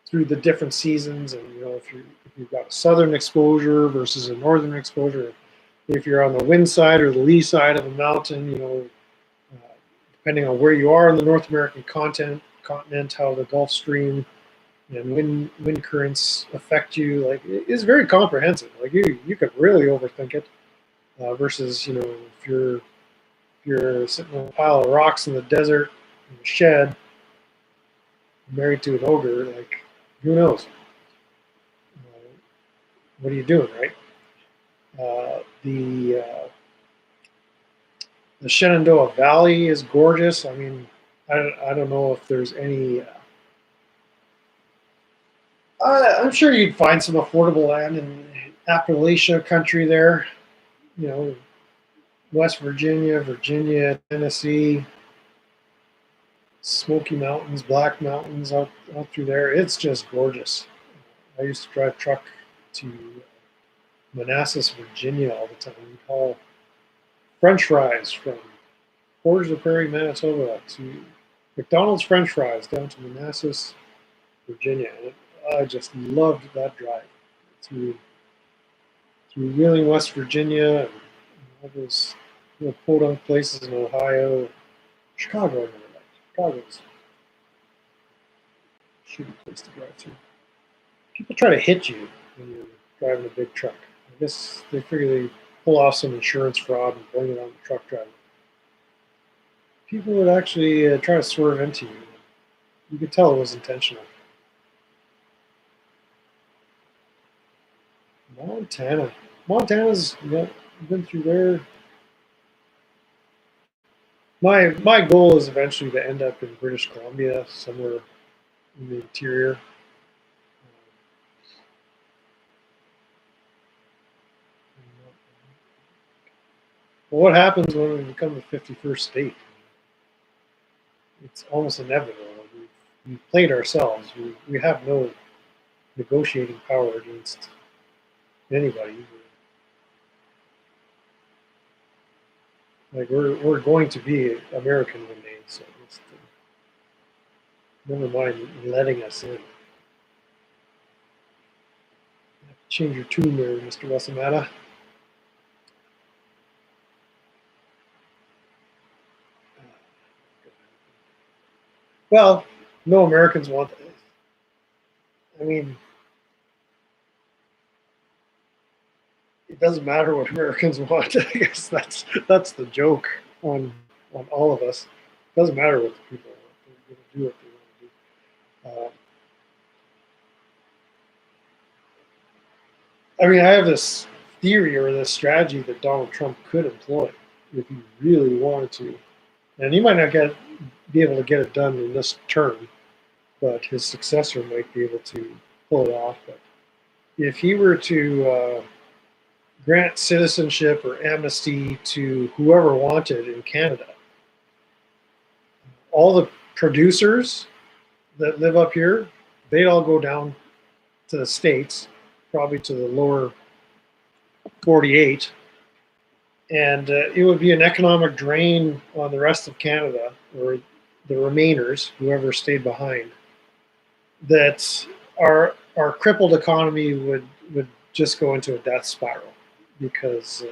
through the different seasons, and if you've got a southern exposure versus a northern exposure, if you're on the wind side or the lee side of a mountain, depending on where you are in the North American continent, how the Gulf Stream and wind currents affect you. Like, it's very comprehensive. Like, you could really overthink it, versus if you're sitting on a pile of rocks in the desert in a shed, married to an ogre. Like, who knows? What are you doing, right? The Shenandoah Valley is gorgeous. I mean, I don't know if there's any. I'm sure you'd find some affordable land in Appalachia country there. You know, West Virginia, Virginia, Tennessee, Smoky Mountains, Black Mountains out through there. It's just gorgeous. I used to drive truck to Manassas, Virginia all the time. We haul French fries from Portage la Prairie, Manitoba to McDonald's French fries down to Manassas, Virginia. And I just loved that drive through Wheeling, West Virginia, and all those podunk places in Ohio. Chicago, I never liked. Chicago's a shitty place to drive through. People try to hit you when you're driving a big truck. I guess they figure they pull off some insurance fraud and blame it on the truck driver. People would actually try to swerve into you. You could tell it was intentional. Montana's been through there. My goal is eventually to end up in British Columbia, somewhere in the interior. But what happens when we become the 51st state? It's almost inevitable. We've played ourselves. We have no negotiating power against anybody. Like, we're going to be American one day, so never mind letting us in. Change your tune there, Mr. Wasamata. Well, no Americans want that. I mean, it doesn't matter what Americans want. I guess that's the joke on all of us. It doesn't matter what the people want. They're going to do what they want to do. I mean, I have this theory or this strategy that Donald Trump could employ if he really wanted to, and he might not be able to get it done in this term, but his successor might be able to pull it off. But if he were to grant citizenship or amnesty to whoever wanted in Canada, all the producers that live up here, they'd all go down to the States, probably to the lower 48, and it would be an economic drain on the rest of Canada, or the remainers, whoever stayed behind, that our crippled economy would just go into a death spiral, because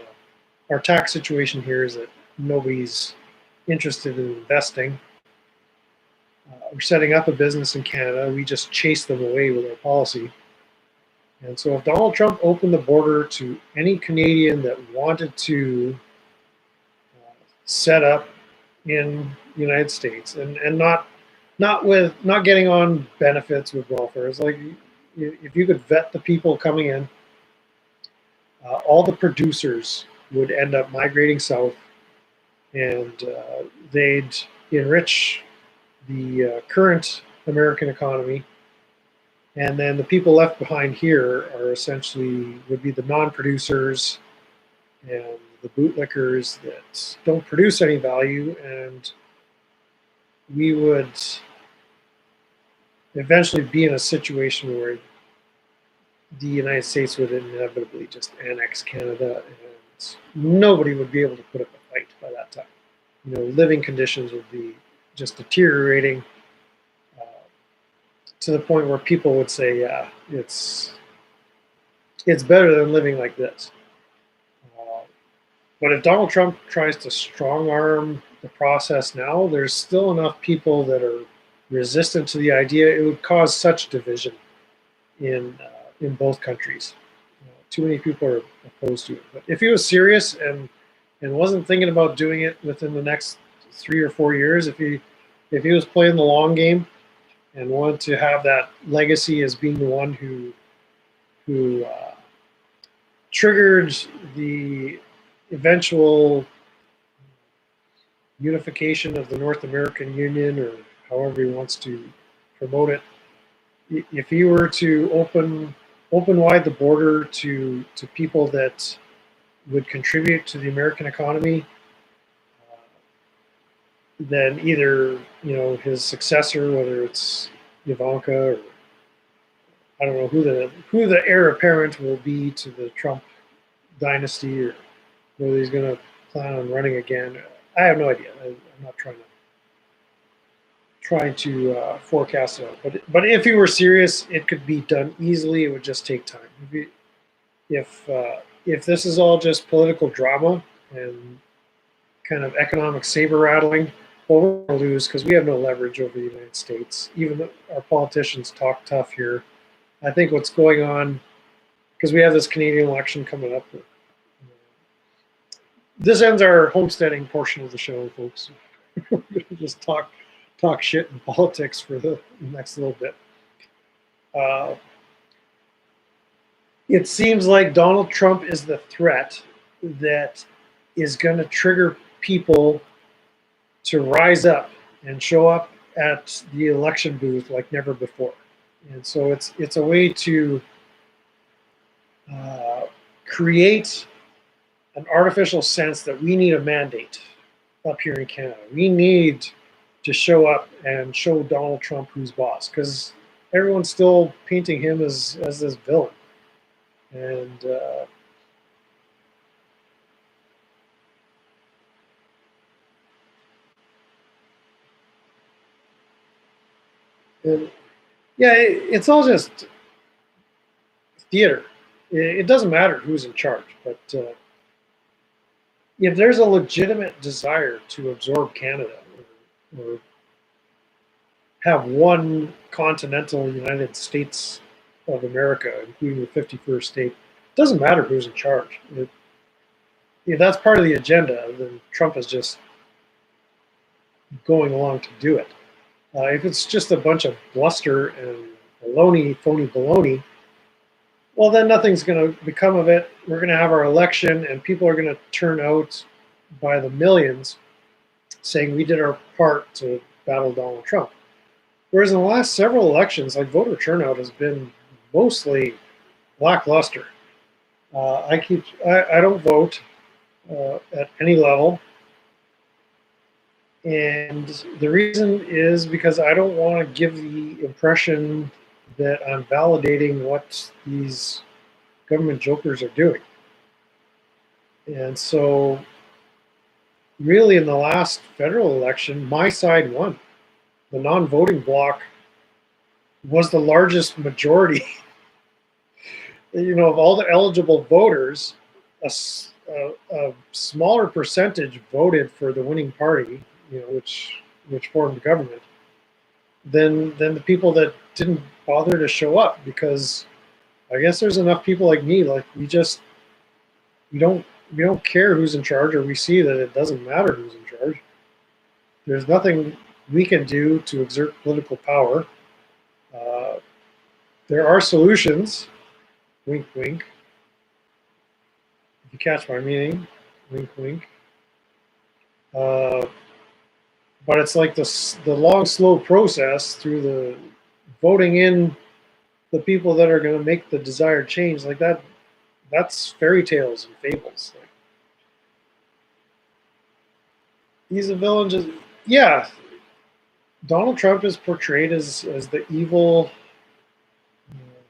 our tax situation here is that nobody's interested in investing. We're setting up a business in Canada. We just chase them away with our policy. And so if Donald Trump opened the border to any Canadian that wanted to set up in the United States, and not getting on benefits with welfare, it's like, if you could vet the people coming in, all the producers would end up migrating south, and they'd enrich the current American economy. And then the people left behind here are essentially would be the non-producers and the bootlickers that don't produce any value, and we would eventually be in a situation where the United States would inevitably just annex Canada, and nobody would be able to put up a fight by that time. You know, living conditions would be just deteriorating uh, to the point where people would say, "Yeah, it's better than living like this." Uh, but if Donald Trump tries to strong arm the process now, there's still enough people that are resistant to the idea. It would cause such division in both countries. Too many people are opposed to it. But if he was serious and wasn't thinking about doing it within the next 3 or 4 years, if he was playing the long game and wanted to have that legacy as being the one who triggered the eventual unification of the North American Union, or however he wants to promote it, if he were to open wide the border to people that would contribute to the American economy, uh, then either his successor, whether it's Ivanka or I don't know who the heir apparent will be to the Trump dynasty, or whether he's going to plan on running again. I have no idea. I'm not trying to forecast it out. But if he were serious, it could be done easily. It would just take time. If this is all just political drama and kind of economic saber rattling, well, we're going to lose because we have no leverage over the United States. Even though our politicians talk tough here, I think what's going on, because we have this Canadian election coming up. This ends our homesteading portion of the show, folks. We're going to just talk shit in politics for the next little bit. Uh, it seems like Donald Trump is the threat that is going to trigger people to rise up and show up at the election booth like never before. And so it's a way to create an artificial sense that we need a mandate up here in Canada. We need to show up and show Donald Trump who's boss, because everyone's still painting him as this villain. And and yeah, it's all just theater. It doesn't matter who's in charge, but if there's a legitimate desire to absorb Canada, or have one continental United States of America, including the 51st state, it doesn't matter who's in charge. If that's part of the agenda, then Trump is just going along to do it. If it's just a bunch of bluster and phony baloney, well, then nothing's going to become of it. We're going to have our election, and people are going to turn out by the millions saying we did our part to battle Donald Trump. Whereas in the last several elections, like, voter turnout has been mostly lackluster. I don't vote at any level. And the reason is because I don't want to give the impression that I'm validating what these government jokers are doing. And so, really, in the last federal election, my side won. The non-voting bloc was the largest majority. Of all the eligible voters, a smaller percentage voted for the winning party, which formed government, than the people that didn't bother to show up, because I guess there's enough people like me, like, we don't care who's in charge, or we see that it doesn't matter who's in charge. There's nothing we can do to exert political power. There are solutions, wink wink, if you catch my meaning, wink wink. But But it's like the long, slow process through the voting in the people that are going to make the desired change. Like that, that's fairy tales and fables. Like, he's a villain. Just yeah, Donald Trump is portrayed as the evil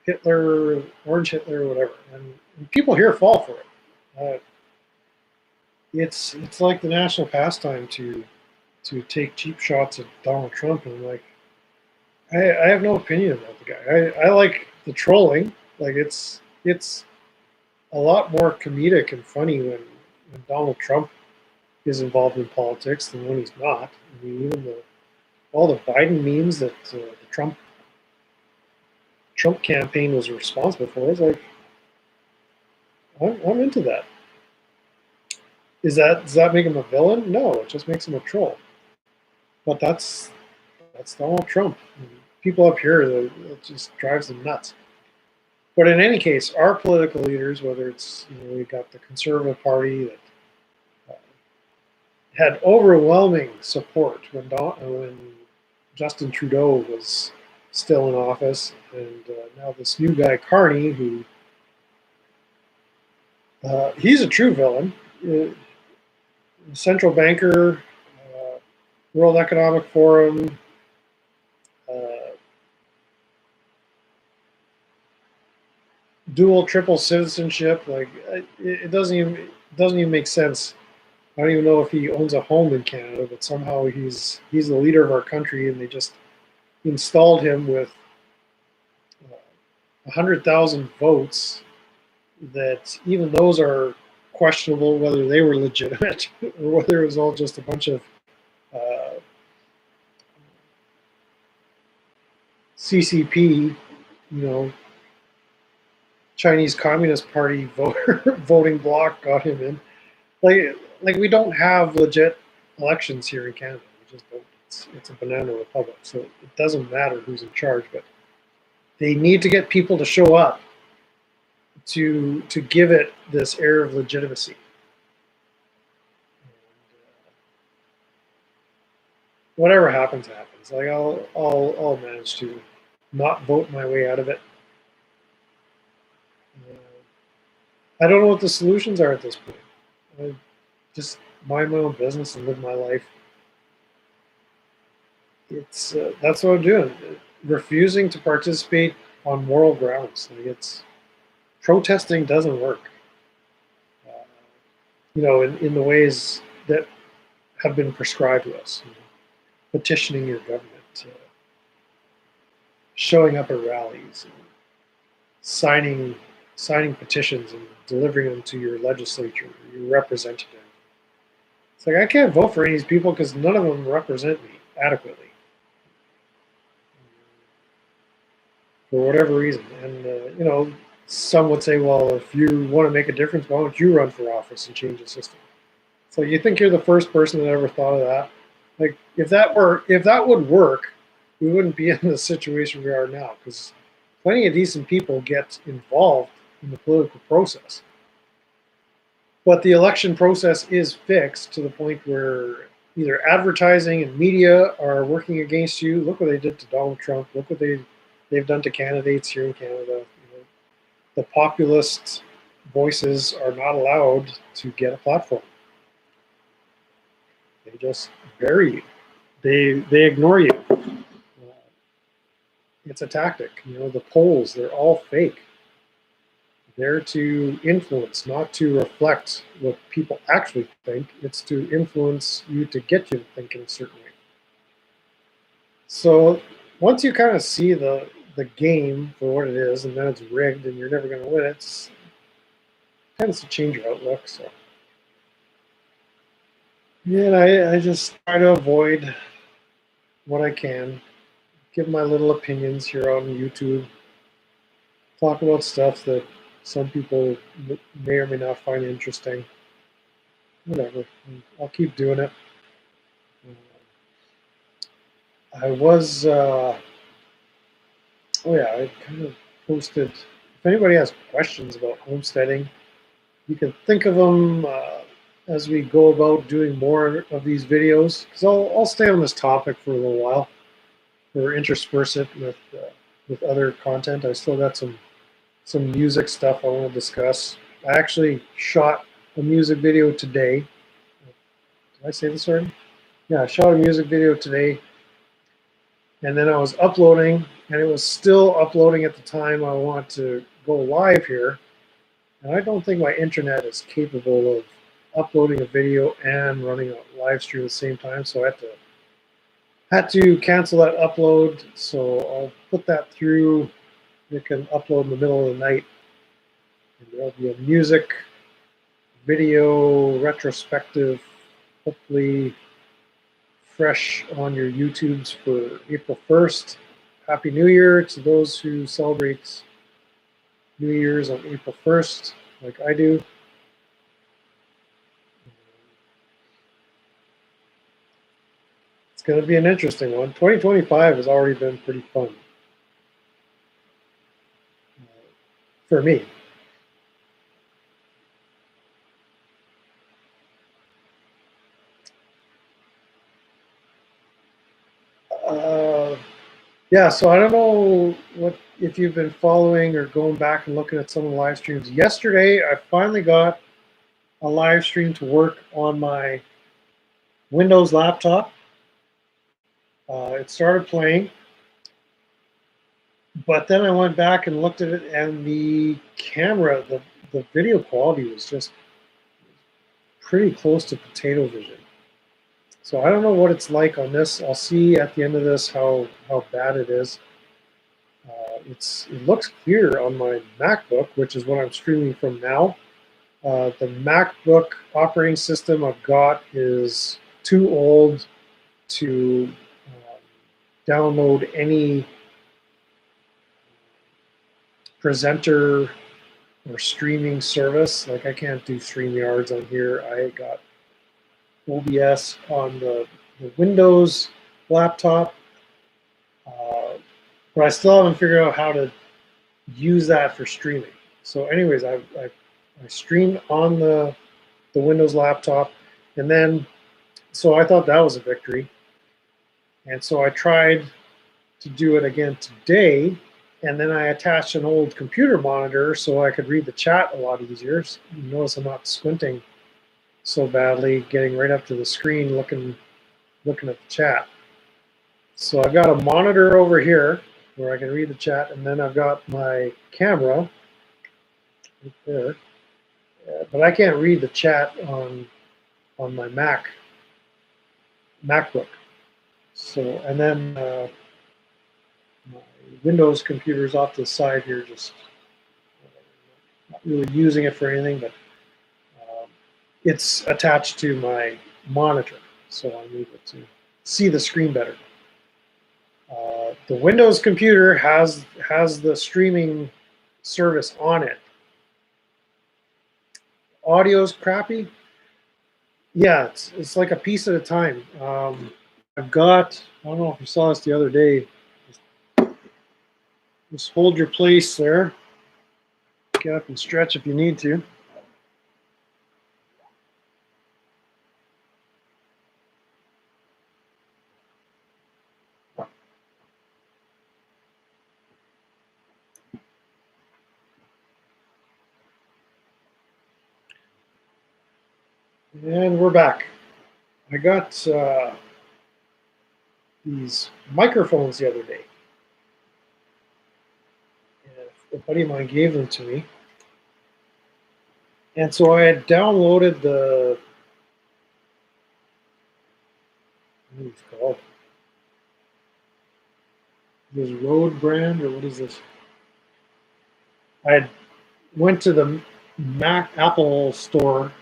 Hitler, Orange Hitler, whatever, and people here fall for it. It's like the national pastime to take cheap shots at Donald Trump, and like I have no opinion about the guy. I like the trolling. Like it's a lot more comedic and funny when Donald Trump is involved in politics than when he's not. I mean, even all the Biden memes that the Trump campaign was responsible for. It's like I'm into that. Does that make him a villain? No, it just makes him a troll. But that's Donald Trump. People up here, it just drives them nuts. But in any case, our political leaders, whether it's we got the Conservative Party that had overwhelming support when Justin Trudeau was still in office, and now this new guy Carney, who he's a true villain, central banker, World Economic Forum. Dual, triple citizenship, like it doesn't even make sense. I don't even know if he owns a home in Canada, but somehow he's the leader of our country, and they just installed him with 100,000 votes. That even those are questionable whether they were legitimate or whether it was all just a bunch of CCP, Chinese Communist Party voting bloc got him in. Like we don't have legit elections here in Canada. We just don't. It's a banana republic, so it doesn't matter who's in charge. But they need to get people to show up to give it this air of legitimacy. Whatever happens, happens. Like I'll manage to not vote my way out of it. I don't know what the solutions are at this point. I just mind my own business and live my life. It's that's what I'm doing. Refusing to participate on moral grounds. Like it's protesting doesn't work. In the ways that have been prescribed to us. Petitioning your government, showing up at rallies, and signing petitions and delivering them to your legislature, your representative. It's like I can't vote for any of these people because none of them represent me adequately for whatever reason. And some would say, well, if you want to make a difference, why don't you run for office and change the system? So you think you're the first person that ever thought of that? Like if that would work, we wouldn't be in the situation we are now because plenty of decent people get involved in the political process. But the election process is fixed to the point where either advertising and media are working against you. Look what they did to Donald Trump. Look what they've done to candidates here in Canada. The populist voices are not allowed to get a platform. They just bury you. They ignore you. It's a tactic. The polls, they're all fake. They're to influence, not to reflect what people actually think. It's to influence you to get you to think in a certain way. So once you kind of see the game for what it is, and then it's rigged and you're never going to win, it tends to change your outlook. So yeah, I just try to avoid what I can, give my little opinions here on YouTube, talk about stuff that some people may or may not find interesting. Whatever, I'll keep doing it. I was, I kind of posted. If anybody has questions about homesteading, you can think of them. as we go about doing more of these videos, because I'll stay on this topic for a little while, or intersperse it with other content. I still got some music stuff I want to discuss. I actually shot a music video today. Did I say this already? Yeah, I shot a music video today, and then I was uploading, and it was still uploading at the time I want to go live here. And I don't think my internet is capable of uploading a video and running a live stream at the same time, so I had to cancel that upload. So I'll put that through. It can upload in the middle of the night, and there'll be a music video retrospective, hopefully fresh on your YouTubes for April 1st. Happy New Year to those who celebrate New Year's on April 1st, like I do. It's going to be an interesting one. 2025 has already been pretty fun for me. Yeah, so I don't know what if you've been following or going back and looking at some of the live streams. Yesterday, I finally got a live stream to work on my Windows laptop. It started playing, but then I went back and looked at it, and the camera, the video quality was just pretty close to potato vision. So I don't know what it's like on this. I'll see at the end of this how bad it is. It looks clear on my MacBook, which is what I'm streaming from now. The MacBook operating system I've got is too old to download any presenter or streaming service. Like I can't do StreamYards on here. I got OBS on the Windows laptop, but I still haven't figured out how to use that for streaming. So anyways, I streamed on the Windows laptop, and then so I thought that was a victory. And so I tried to do it again today, and then I attached an old computer monitor so I could read the chat a lot easier. You notice I'm not squinting so badly, getting right up to the screen looking at the chat. So I've got a monitor over here where I can read the chat, and then I've got my camera right there. But I can't read the chat on my MacBook. So, and then my Windows computer is off to the side here, just not really using it for anything, but it's attached to my monitor, so I'm able to see the screen better. The Windows computer has the streaming service on it. Audio's crappy. Yeah, it's like a piece at a time. I've got, I don't know if you saw this the other day. Just hold your place there. Get up and stretch if you need to. And we're back. I got these microphones the other day. And a buddy of mine gave them to me. And so I had downloaded what is it called? This Rode brand, or what is this? I went to the Apple store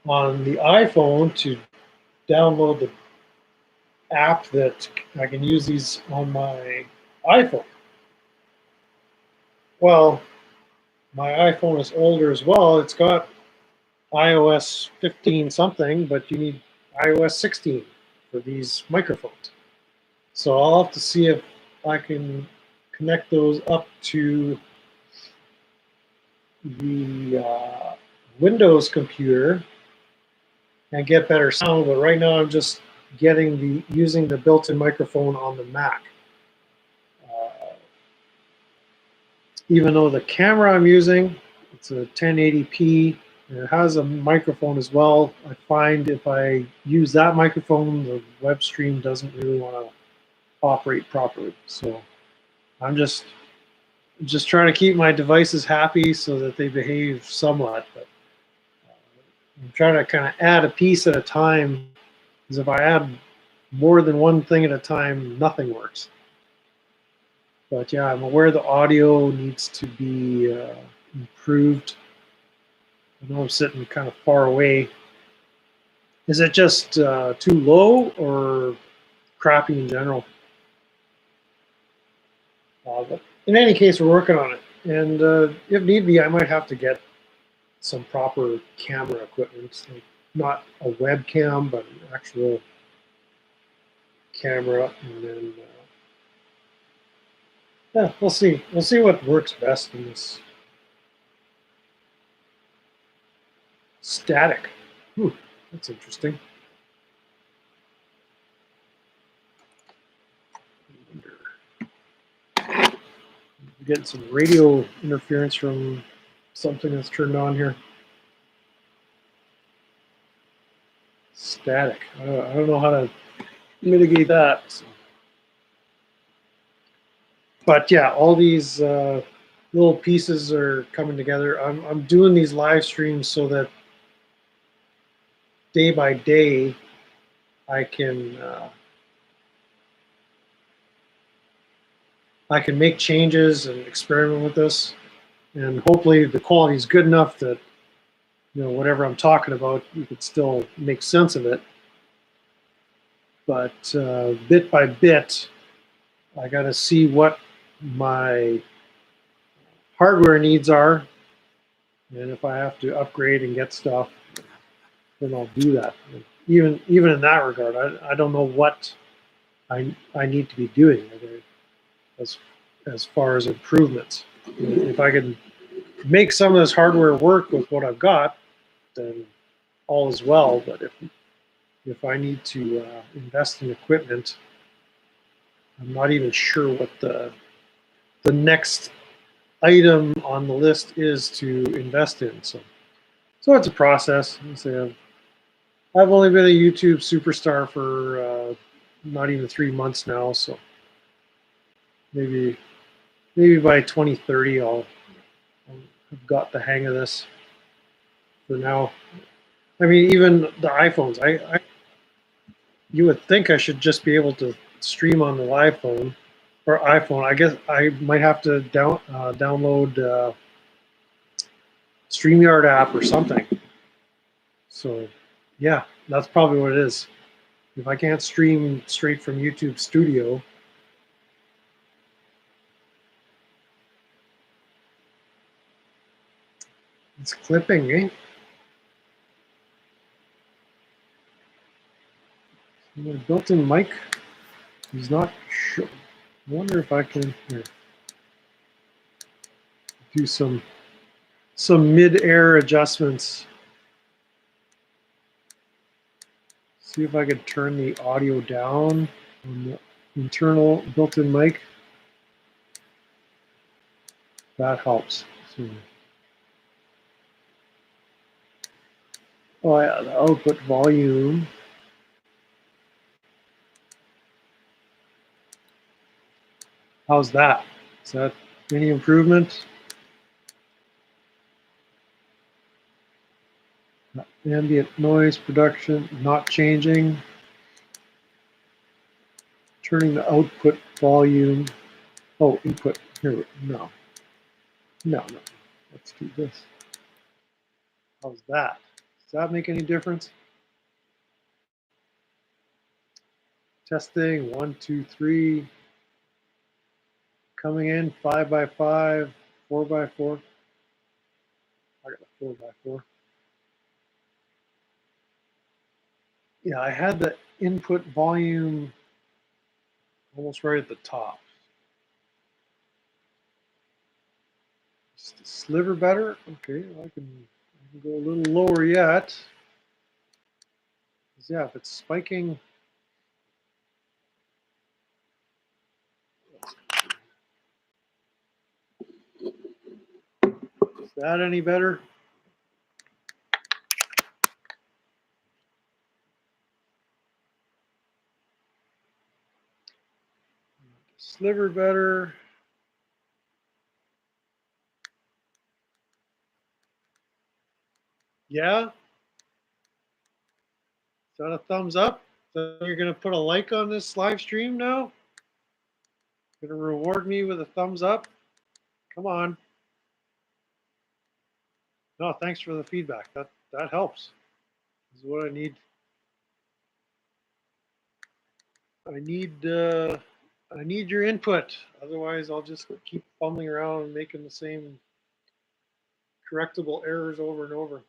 on the iPhone to download the app that I can use these on my iPhone. Well, my iPhone is older as well. It's got iOS 15 something, but you need iOS 16 for these microphones. So I'll have to see if I can connect those up to the Windows computer and get better sound, but right now I'm just using the built-in microphone on the Mac. Even though the camera I'm using, it's a 1080p, and it has a microphone as well. I find if I use that microphone, the web stream doesn't really want to operate properly. So I'm just trying to keep my devices happy so that they behave somewhat. But I'm trying to kind of add a piece at a time, because if I add more than one thing at a time, nothing works. But yeah, I'm aware the audio needs to be improved. I know I'm sitting kind of far away. Is it just too low or crappy in general? But in any case, we're working on it. And if need be, I might have to get some proper camera equipment. Like not a webcam, but an actual camera. And then, yeah, we'll see. We'll see what works best in this. Static. That's interesting. We're getting some radio interference from something that's turned on here. Static. I don't know how to mitigate that. So. But yeah, all these little pieces are coming together. I'm doing these live streams so that day by day I can make changes and experiment with this, and hopefully the quality is good enough that whatever I'm talking about, you could still make sense of it. But bit by bit, I got to see what my hardware needs are, and if I have to upgrade and get stuff, then I'll do that. Even in that regard, I don't know what I need to be doing as far as improvements. If I can make some of this hardware work with what I've got, then all is well. But if I need to invest in equipment, I'm not even sure what the next item on the list is to invest in. So it's a process. I've only been a YouTube superstar for not even 3 months now, so maybe by 2030 I'll have got the hang of this. For now, I mean, even the iPhones, you would think I should just be able to stream on the iPhone. I guess I might have to download StreamYard app or something. So, yeah, that's probably what it is. If I can't stream straight from YouTube Studio, it's clipping, eh? My built-in mic is not sure. I wonder if I can do some mid-air adjustments. See if I could turn the audio down on the internal built-in mic. That helps. So, oh yeah, the output volume. How's that? Is that any improvement? Ambient noise production not changing. Turning the output volume. Oh, input. Here, no. Let's do this. How's that? Does that make any difference? Testing 1, 2, 3. Coming in 5x5, 4x4. I got a 4x4. Yeah, I had the input volume almost right at the top. Just a sliver better. Okay, I can Go a little lower yet. Yeah, if it's spiking. Is that any better? Sliver better. Yeah? Is that a thumbs up? So you're going to put a like on this live stream now? Going to reward me with a thumbs up? Come on. No, thanks for the feedback. That helps. This is what I need. I need your input. Otherwise, I'll just keep fumbling around and making the same correctable errors over and over.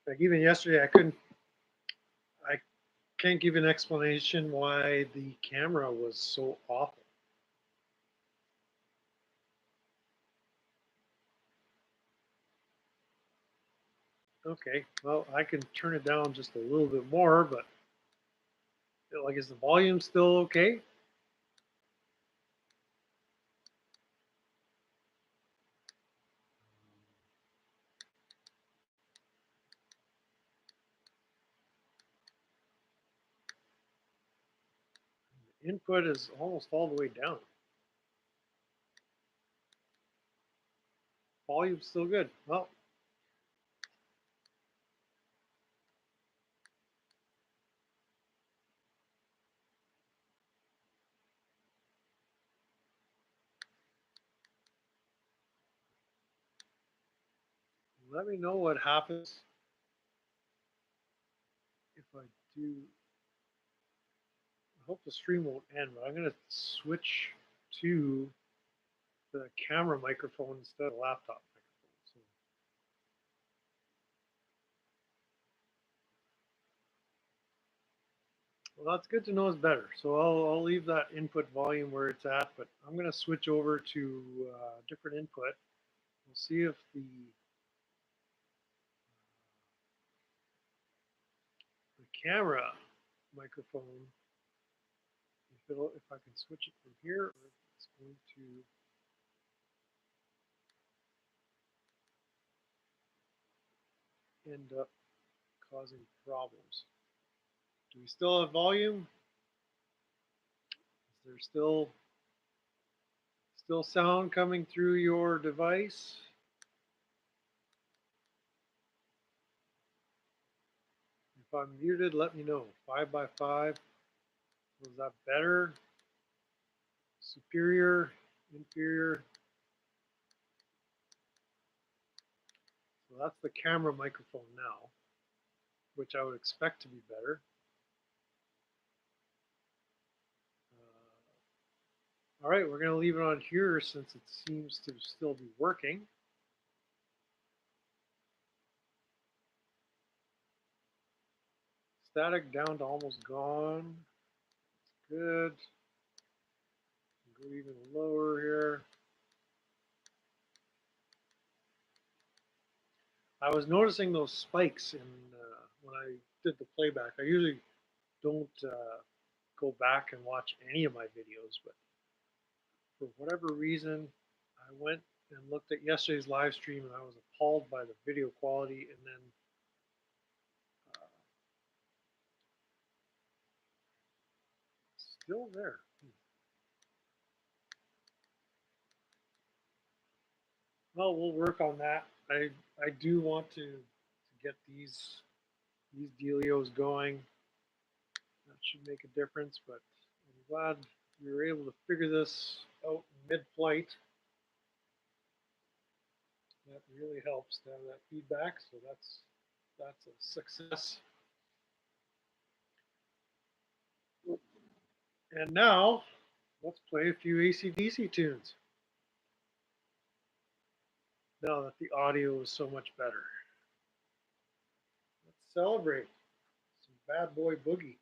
Like even yesterday, I can't give an explanation why the camera was so awful. Okay, well, I can turn it down just a little bit more, but like, is the volume still okay? The input is almost all the way down. Volume's still good. Well, let me know what happens if I do. I hope the stream won't end, but I'm going to switch to the camera microphone instead of laptop microphone. So, well, that's good to know is better. So I'll leave that input volume where it's at, but I'm going to switch over to different input. We'll see if the camera microphone, if I can switch it from here, or if it's going to end up causing problems. Do we still have volume? Is there still sound coming through your device? If I'm muted, let me know. 5x5. Was that better? Superior? Inferior? So that's the camera microphone now, which I would expect to be better. All right, we're going to leave it on here since it seems to still be working. Static down to almost gone. That's good. Go even lower here. I was noticing those spikes in when I did the playback. I usually don't go back and watch any of my videos, but for whatever reason, I went and looked at yesterday's live stream and I was appalled by the video quality, and then still there. Well, we'll work on that. I do want to get these dealios going. That should make a difference, but I'm glad we were able to figure this out mid-flight. That really helps to have that feedback, so that's a success. And now, let's play a few AC/DC tunes. Now that the audio is so much better. Let's celebrate some bad boy boogie.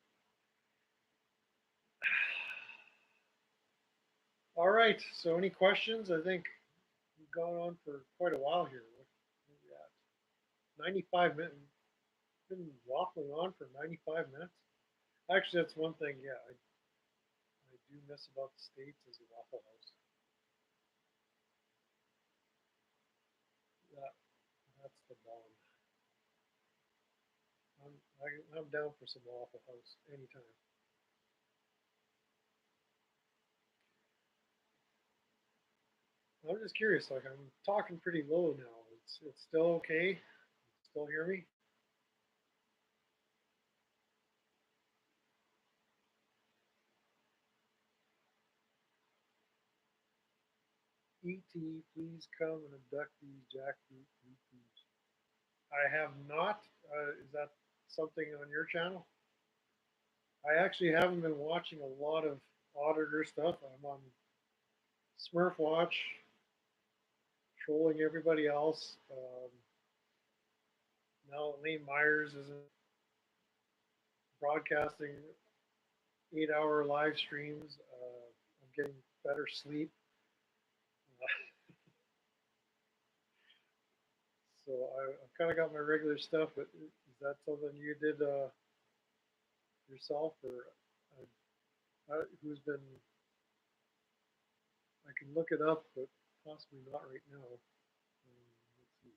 All right. So, any questions? I think we've gone on for quite a while here. What are we at? 95 minutes. Been waffling on for 95 minutes. Actually, that's one thing. Yeah, I do miss about the States is a Waffle House. That, that's the bomb. I'm down for some Waffle House anytime. I'm just curious. Like I'm talking pretty low now. It's still okay. Still hear me? ET, please come and abduct these jackfruit cuckoos. I have not. Is that something on your channel? I actually haven't been watching a lot of auditor stuff. I'm on Smurf Watch, trolling everybody else. Now that Lane Myers isn't broadcasting 8-hour live streams, I'm getting better sleep. Uh, so I've kind of got my regular stuff. But is that something you did yourself, or who's been? I can look it up, but possibly not right now. Let's see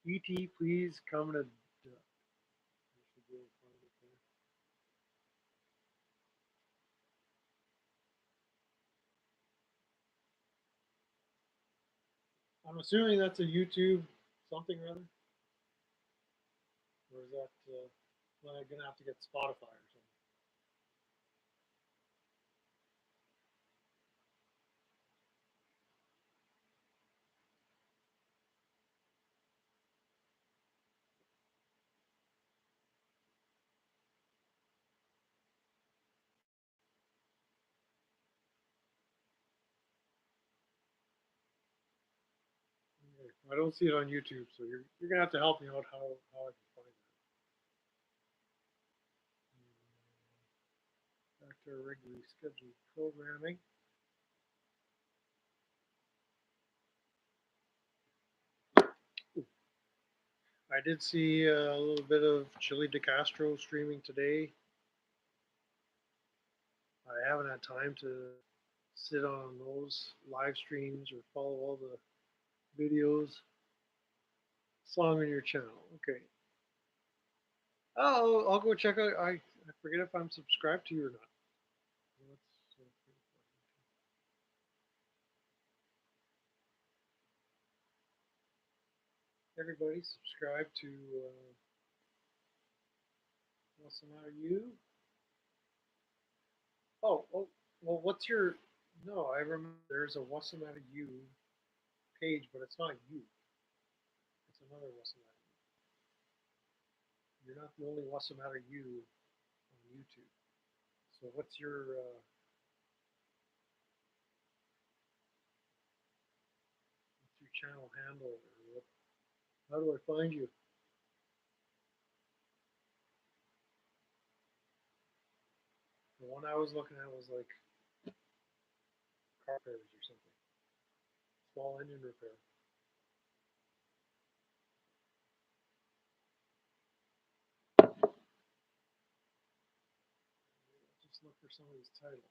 here. ET, please come to. I'm assuming that's a YouTube something or other, or is that I'm gonna have to get Spotify or something? Okay. I don't see it on YouTube, so you're gonna have to help me out how I can find that. Back to our regularly scheduled programming. I did see a little bit of Chili De Castro streaming today. I haven't had time to sit on those live streams or follow all the videos. Song on your channel. Okay. Oh, I'll go check out. I forget if I'm subscribed to you or not. Everybody subscribe to What's the Matter You? Oh, well, what's your. No, I remember there's a What's the Matter You page, but it's not you. It's another What's the Matter You. You're not the only What's the Matter You on YouTube. So what's your channel handle, or what? How do I find you? The one I was looking at was like car repairs or something, small engine repair. Just look for some of these titles.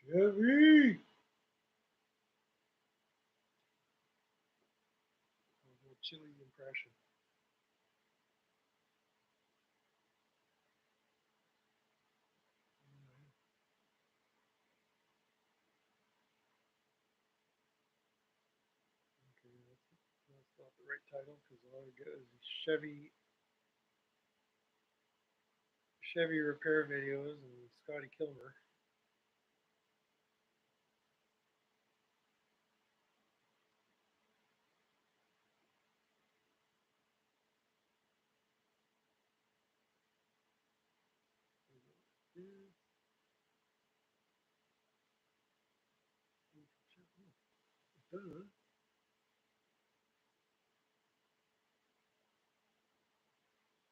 Chevy! Chili impression. right title because all I get is Chevy repair videos and Scotty Kilmer.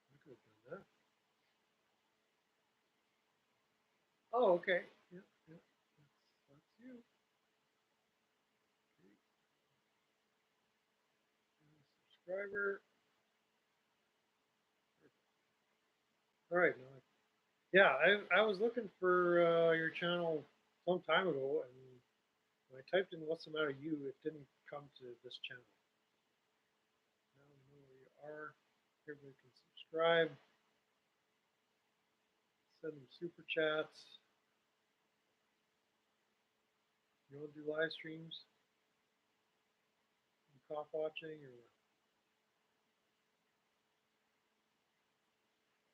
I could have done that. Oh, okay. Yep, yep. That's you. Okay. Subscriber. All right. Now, yeah, I was looking for your channel some time ago, and when I typed in "What's the matter, you?" it didn't come to this channel. Now you know where you are. Everybody can subscribe. Send them super chats. You want to do live streams? Cough watching or what?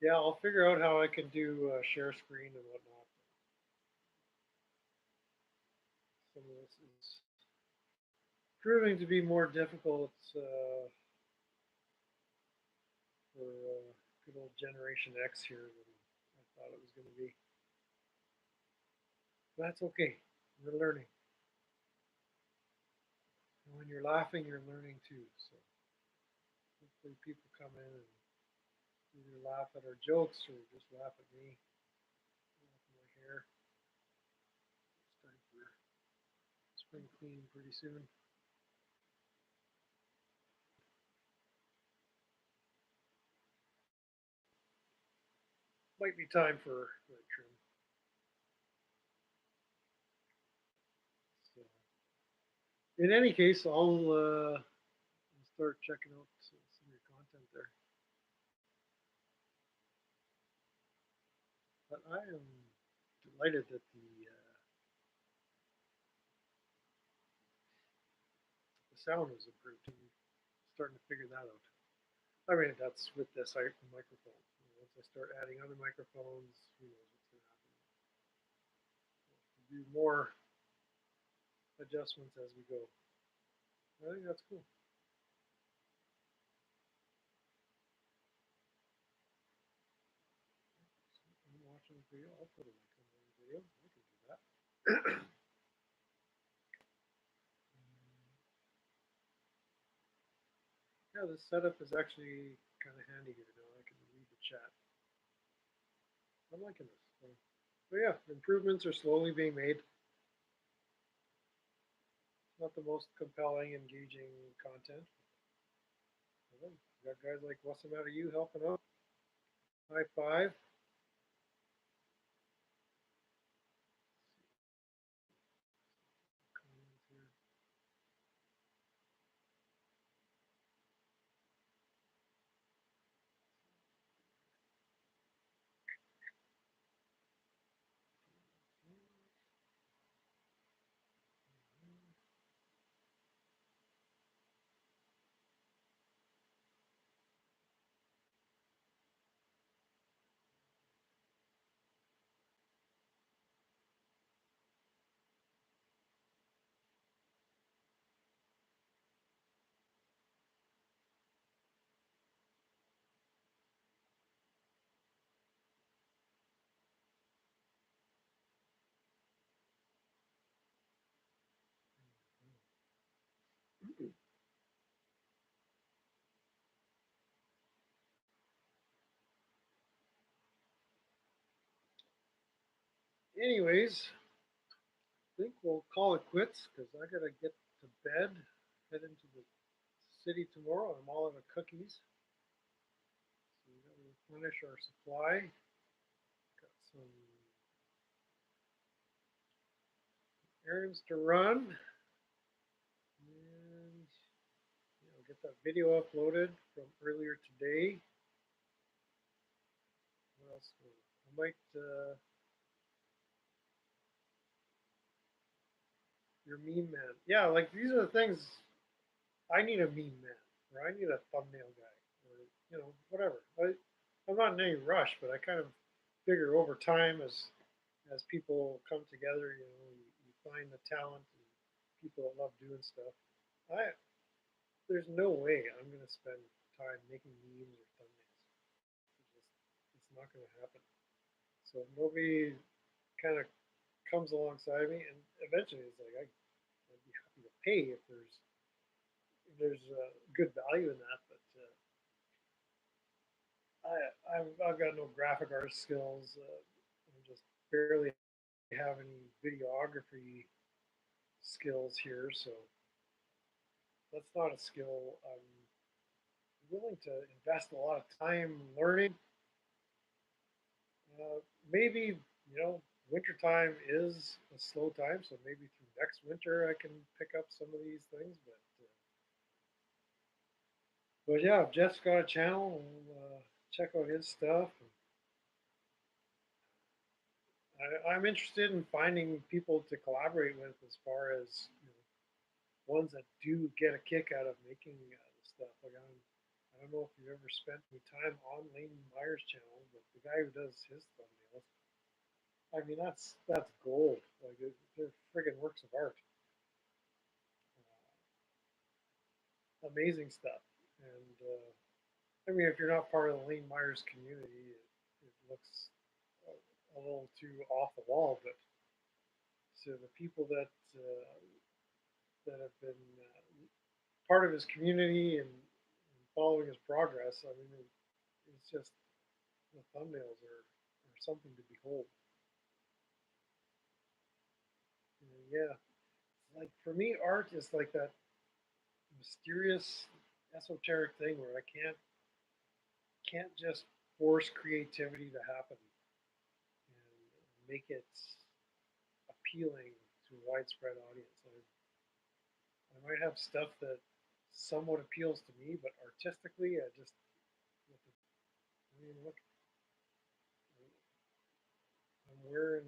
Yeah, I'll figure out how I can do share screen and whatnot. Some of this is proving to be more difficult for good old Generation X here than I thought it was going to be. But that's okay. We're learning. And when you're laughing, you're learning too. So hopefully people come in and either laugh at our jokes or just laugh at me, laugh at my hair. It's time for spring cleaning pretty soon. Might be time for a trim. So, in any case, I'll start checking out some of your content there. But I am delighted that the sound was improved. I'm starting to figure that out. I mean, that's with this microphone. Once I start adding other microphones, who knows what's going to happen. We'll do more adjustments as we go. I think that's cool. I'm watching the video. I'll put a link on the video. I can do that. Yeah, this setup is actually kind of handy here now. I can read the chat. I'm liking this. So yeah, improvements are slowly being made. Not the most compelling, engaging content. You got guys like What's the Matter You helping out. High five. Comments here. Anyways, I think we'll call it quits because I gotta get to bed, head into the city tomorrow. I'm all out of cookies. So we gotta replenish our supply. Got some errands to run. And get that video uploaded from earlier today. What else? I might your meme man. Yeah, like these are the things I need a meme man. or I need a thumbnail guy, or whatever. I'm not in any rush, but I kind of figure over time as people come together, you find the talent and people that love doing stuff. I There's no way I'm going to spend time making memes or thumbnails. It's not going to happen. So nobody kind of comes alongside me, and eventually it's like I'd be happy to pay if there's good value in that. But I've got no graphic art skills. I just barely have any videography skills here, so that's not a skill I'm willing to invest a lot of time learning. Uh, Maybe wintertime is a slow time, so maybe through next winter I can pick up some of these things. But yeah, if Jeff's got a channel, we'll check out his stuff. I'm interested in finding people to collaborate with as far as ones that do get a kick out of making the stuff. I don't know if you've ever spent any time on Lane Meyer's channel, but the guy who does his thumbnails, I mean, that's gold. Like they're friggin' works of art. Amazing stuff. And I mean, if you're not part of the Lane Myers community, it looks a little too off the wall. But to the people that have been part of his community and following his progress, I mean, it's just the thumbnails are something to behold. And yeah, like for me, art is like that mysterious, esoteric thing where I can't just force creativity to happen and make it appealing to a widespread audience. I might have stuff that somewhat appeals to me, but artistically, I mean, look, I'm wearing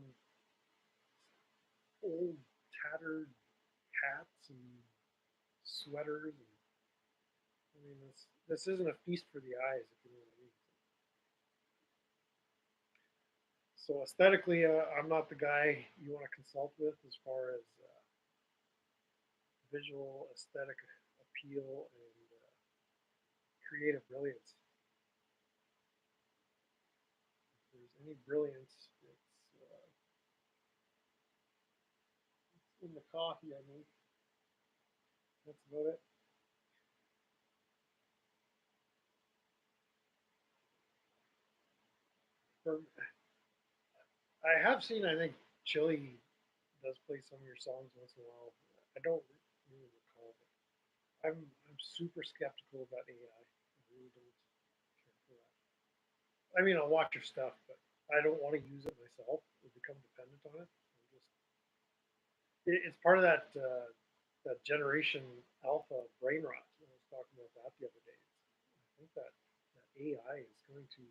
old, tattered hats and sweaters. And, I mean, this isn't a feast for the eyes, if you know what I mean. So aesthetically, I'm not the guy you want to consult with as far as visual aesthetic appeal and creative brilliance. If there's any brilliance, it's in the coffee I make. That's about it. For, I have seen, I think, Chili does play some of your songs once in a while. I don't really recall, but I'm super skeptical about AI. I really don't care for that. I mean, I'll watch your stuff, but I don't want to use it myself or become dependent on it. It's part of that generation alpha brain rot. I was talking about that the other day. I think that AI is going to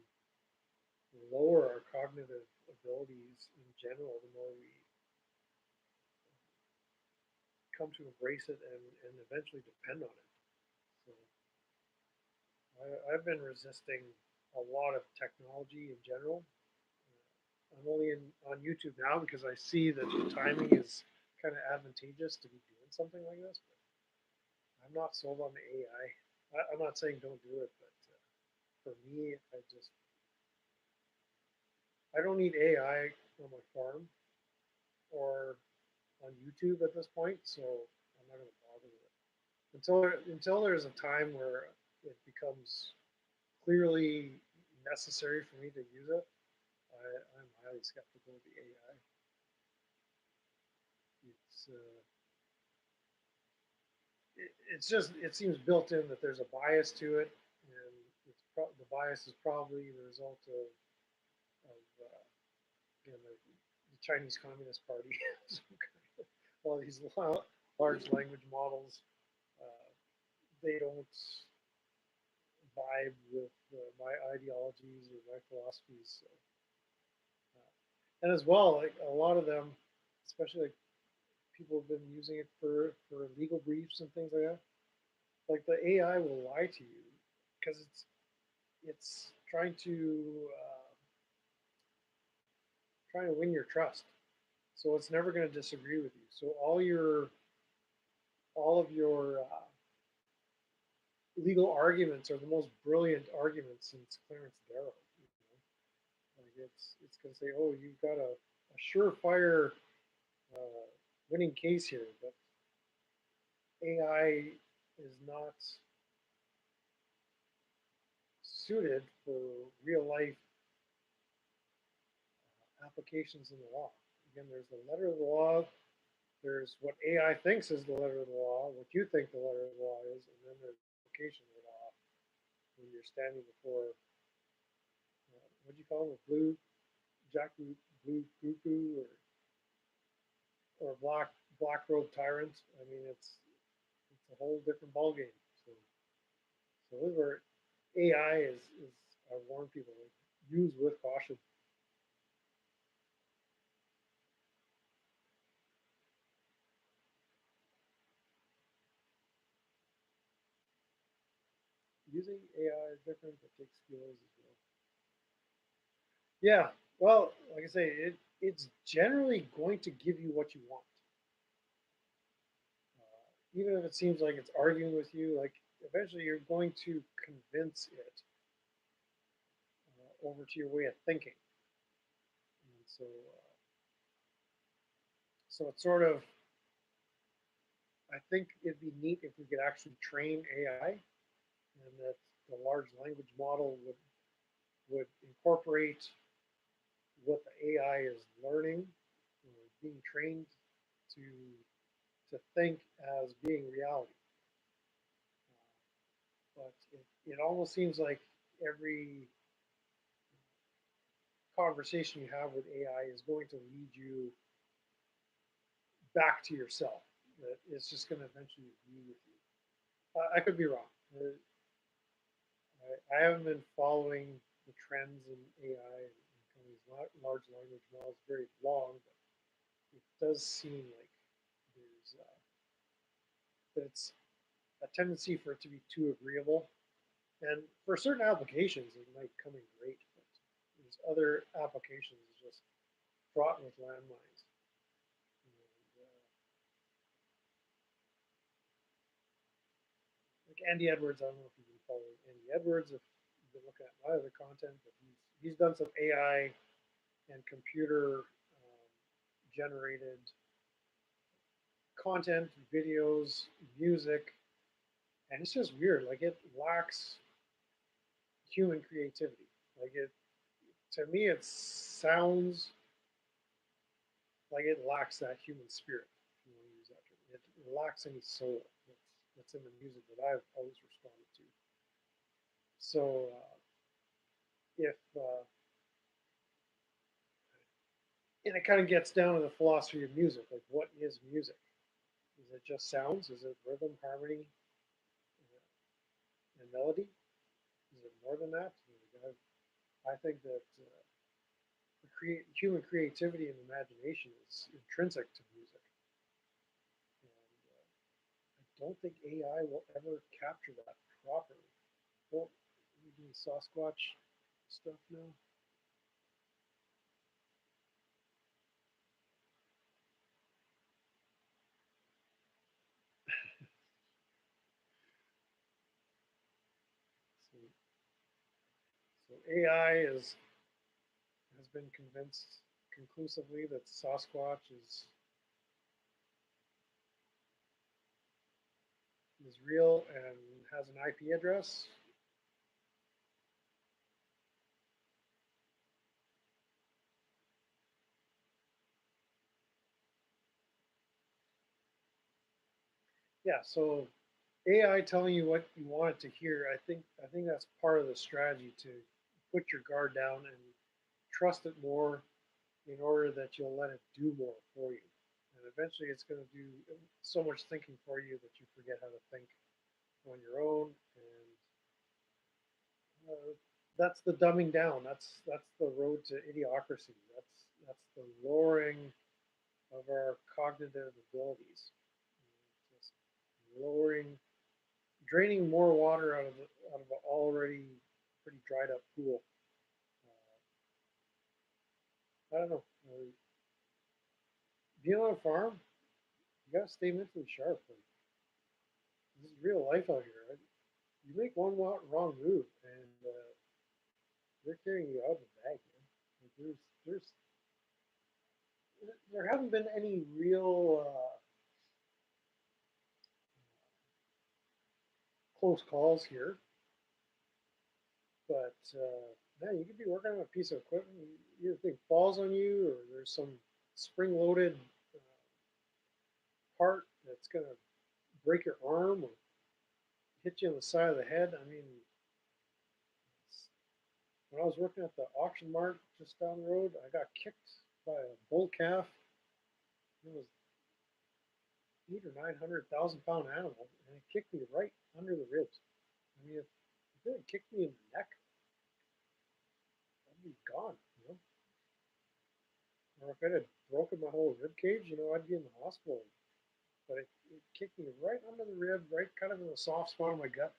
lower our cognitive abilities in general the more we come to embrace it and eventually depend on it. So I've been resisting a lot of technology in general. I'm only on YouTube now because I see that the timing is kind of advantageous to be doing something like this. But I'm not sold on the AI. I'm not saying don't do it, but for me, I don't need AI on my farm or on YouTube at this point, so I'm not going to bother with it until there's a time where it becomes clearly necessary for me to use it. I'm highly skeptical of the AI. It's just it seems built in that there's a bias to it, and the bias is probably the result of the Chinese Communist Party. All these large language models, uh, they don't vibe with my ideologies or my philosophies. So, and as well, like a lot of them, especially like people have been using it for legal briefs and things like that. Like the AI will lie to you because it's trying to win your trust. So it's never going to disagree with you. So all of your legal arguments are the most brilliant arguments since Clarence Darrow. You know? Like it's going to say, oh, you've got a surefire uh, winning case here, but AI is not suited for real life applications in the law. Again, there's the letter of the law. There's what AI thinks is the letter of the law, what you think the letter of the law is, and then there's the application of the law when you're standing before, what do you call them, a blue jack blue cuckoo or black robe tyrant. I mean, it's a whole different ballgame. So this is where AI is I warn people, like, use with caution. Using AI is different, but takes skills as well. Yeah, well, like I say, it's generally going to give you what you want, even if it seems like it's arguing with you. Like eventually, you're going to convince it over to your way of thinking, and so it's sort of. I think it'd be neat if we could actually train AI, and that the large language model would incorporate what the AI is learning, or being trained to to think as being reality. But it almost seems like every conversation you have with AI is going to lead you back to yourself. That it's just going to eventually agree with you. I could be wrong. I haven't been following the trends in AI and kind of these large language models very long, but it does seem like there's that it's a tendency for it to be too agreeable. And for certain applications, it might come in great, but there's other applications just fraught with landmines. And, like Andy Edwards, I don't know if you've been following Andy Edwards, if you've been looking at my other content, but he's done some AI and computer generated content, videos, music, and it's just weird. Like it lacks human creativity. Like it to me, it sounds like it lacks that human spirit. If you want to use that term, it lacks any soul that's in the music that I've always responded to. So if and it kind of gets down to the philosophy of music, like what is music? Is it just sounds? Is it rhythm, harmony, and melody? Is it more than that? I think that human creativity and imagination is intrinsic to music, and I don't think AI will ever capture that properly. Well, we doing Sasquatch stuff now. So, so AI has been convinced conclusively that Sasquatch is real and has an IP address. Yeah, so AI telling you what you want it to hear, I think that's part of the strategy to put your guard down and trust it more in order that you'll let it do more for you. And eventually it's going to do so much thinking for you that you forget how to think on your own. And that's the dumbing down. That's the road to idiocracy. That's the lowering of our cognitive abilities. Just lowering draining more water out of an already pretty dried up pool. I don't know. Being on a farm, you gotta stay mentally sharp. Like, this is real life out here. Right? You make one wrong move, and they're carrying you out of the bag, man. Like, there haven't been any real close calls here, but man, you could be working on a piece of equipment, either thing falls on you, or there's some spring-loaded uh, part that's gonna break your arm or hit you on the side of the head. I mean, when I was working at the auction mart just down the road, I got kicked by a bull calf. It was 800 or 900,000 pound animal, and it kicked me right under the ribs. I mean, if it had kicked me in the neck, I'd be gone, you know. Or if it had broken my whole rib cage, you know, I'd be in the hospital. But it kicked me right under the rib, right kind of in the soft spot of my gut.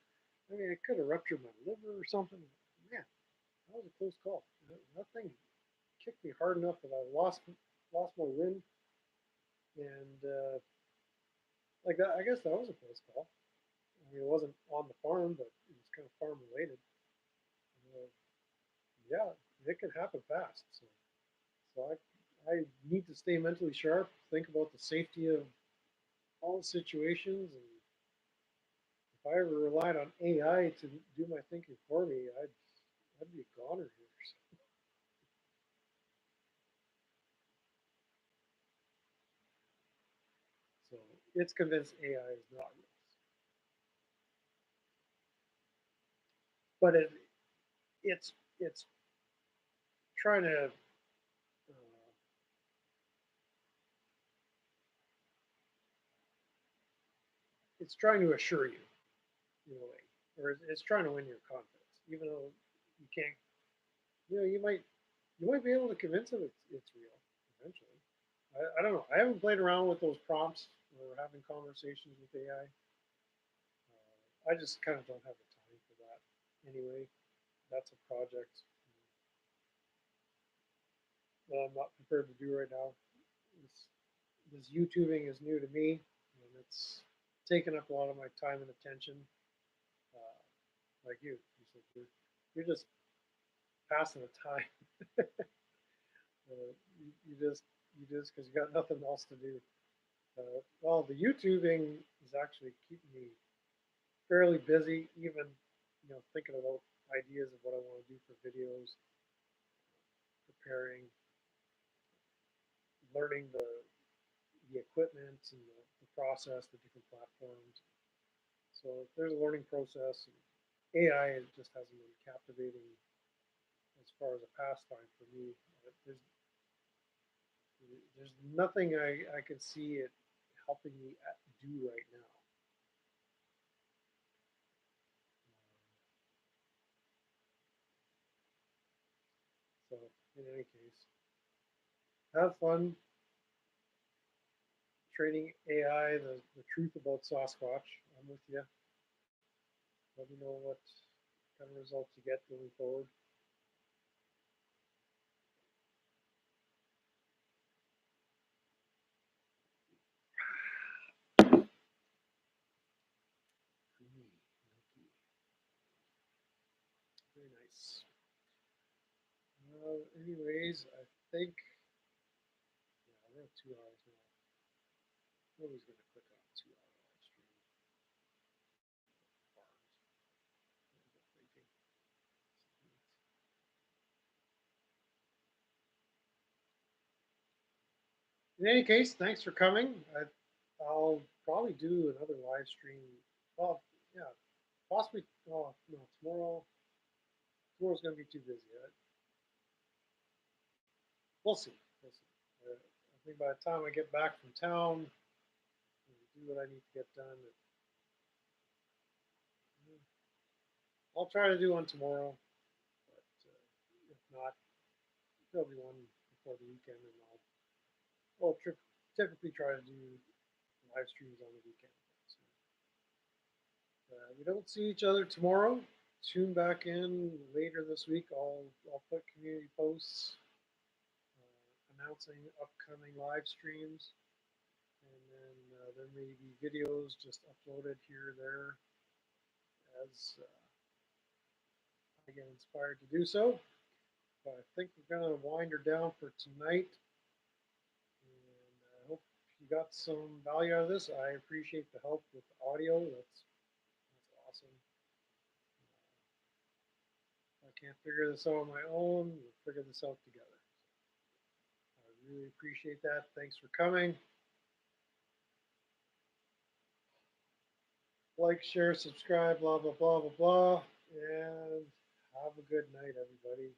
I mean, it could have ruptured my liver or something. Man, that was a close call. That thing kicked me hard enough that I lost my wind, and like that. I guess that was a close call. I mean, it wasn't on the farm, but it was kind of farm related. Uh, yeah, it can happen fast. So I need to stay mentally sharp, think about the safety of all situations, and if I ever relied on AI to do my thinking for me, I'd be a goner here. So it's convinced AI is not real, but it's trying to it's trying to assure you in a way, or it's trying to win your confidence, even though you can't. You know, you might be able to convince them it's real eventually. I don't know. I haven't played around with those prompts or having conversations with AI. I just kind of don't have the time for that anyway. That's a project that I'm not prepared to do right now. This, this YouTubing is new to me, and it's taken up a lot of my time and attention. Uh, like you said, you're just passing the time. You just because you got nothing else to do. Well, the YouTubing is actually keeping me fairly busy, even thinking about ideas of what I want to do for videos, preparing, learning the equipment and the process, the different platforms. So there's a learning process. And AI just hasn't been captivating as far as a pastime for me. There's nothing I can see it helping me do right now. So in any case, have fun training AI the truth about Sasquatch. I'm with you. Let me know what kind of results you get going forward. Very nice. Anyways, I think yeah, we're at 2 hours now. Nobody's gonna click on a 2 hour live stream. Farms. Thinking. In any case, thanks for coming. I'll probably do another live stream. Well, yeah, possibly. Oh no, tomorrow's gonna be too busy. We'll see. We'll see. I think by the time I get back from town, and do what I need to get done. I'll try to do one tomorrow, but if not, there'll be one before the weekend, and typically try to do live streams on the weekend. So, We don't see each other tomorrow. Tune back in later this week. I'll put community posts announcing upcoming live streams, and then there may be videos just uploaded here or there as I get inspired to do so. But I think we're going to wind her down for tonight, and I hope you got some value out of this. I appreciate the help with the audio. That's awesome. I can't figure this out on my own. We'll figure this out together. I really appreciate that. Thanks for coming. Like, share, subscribe, blah, blah, blah, blah, blah. And have a good night, everybody.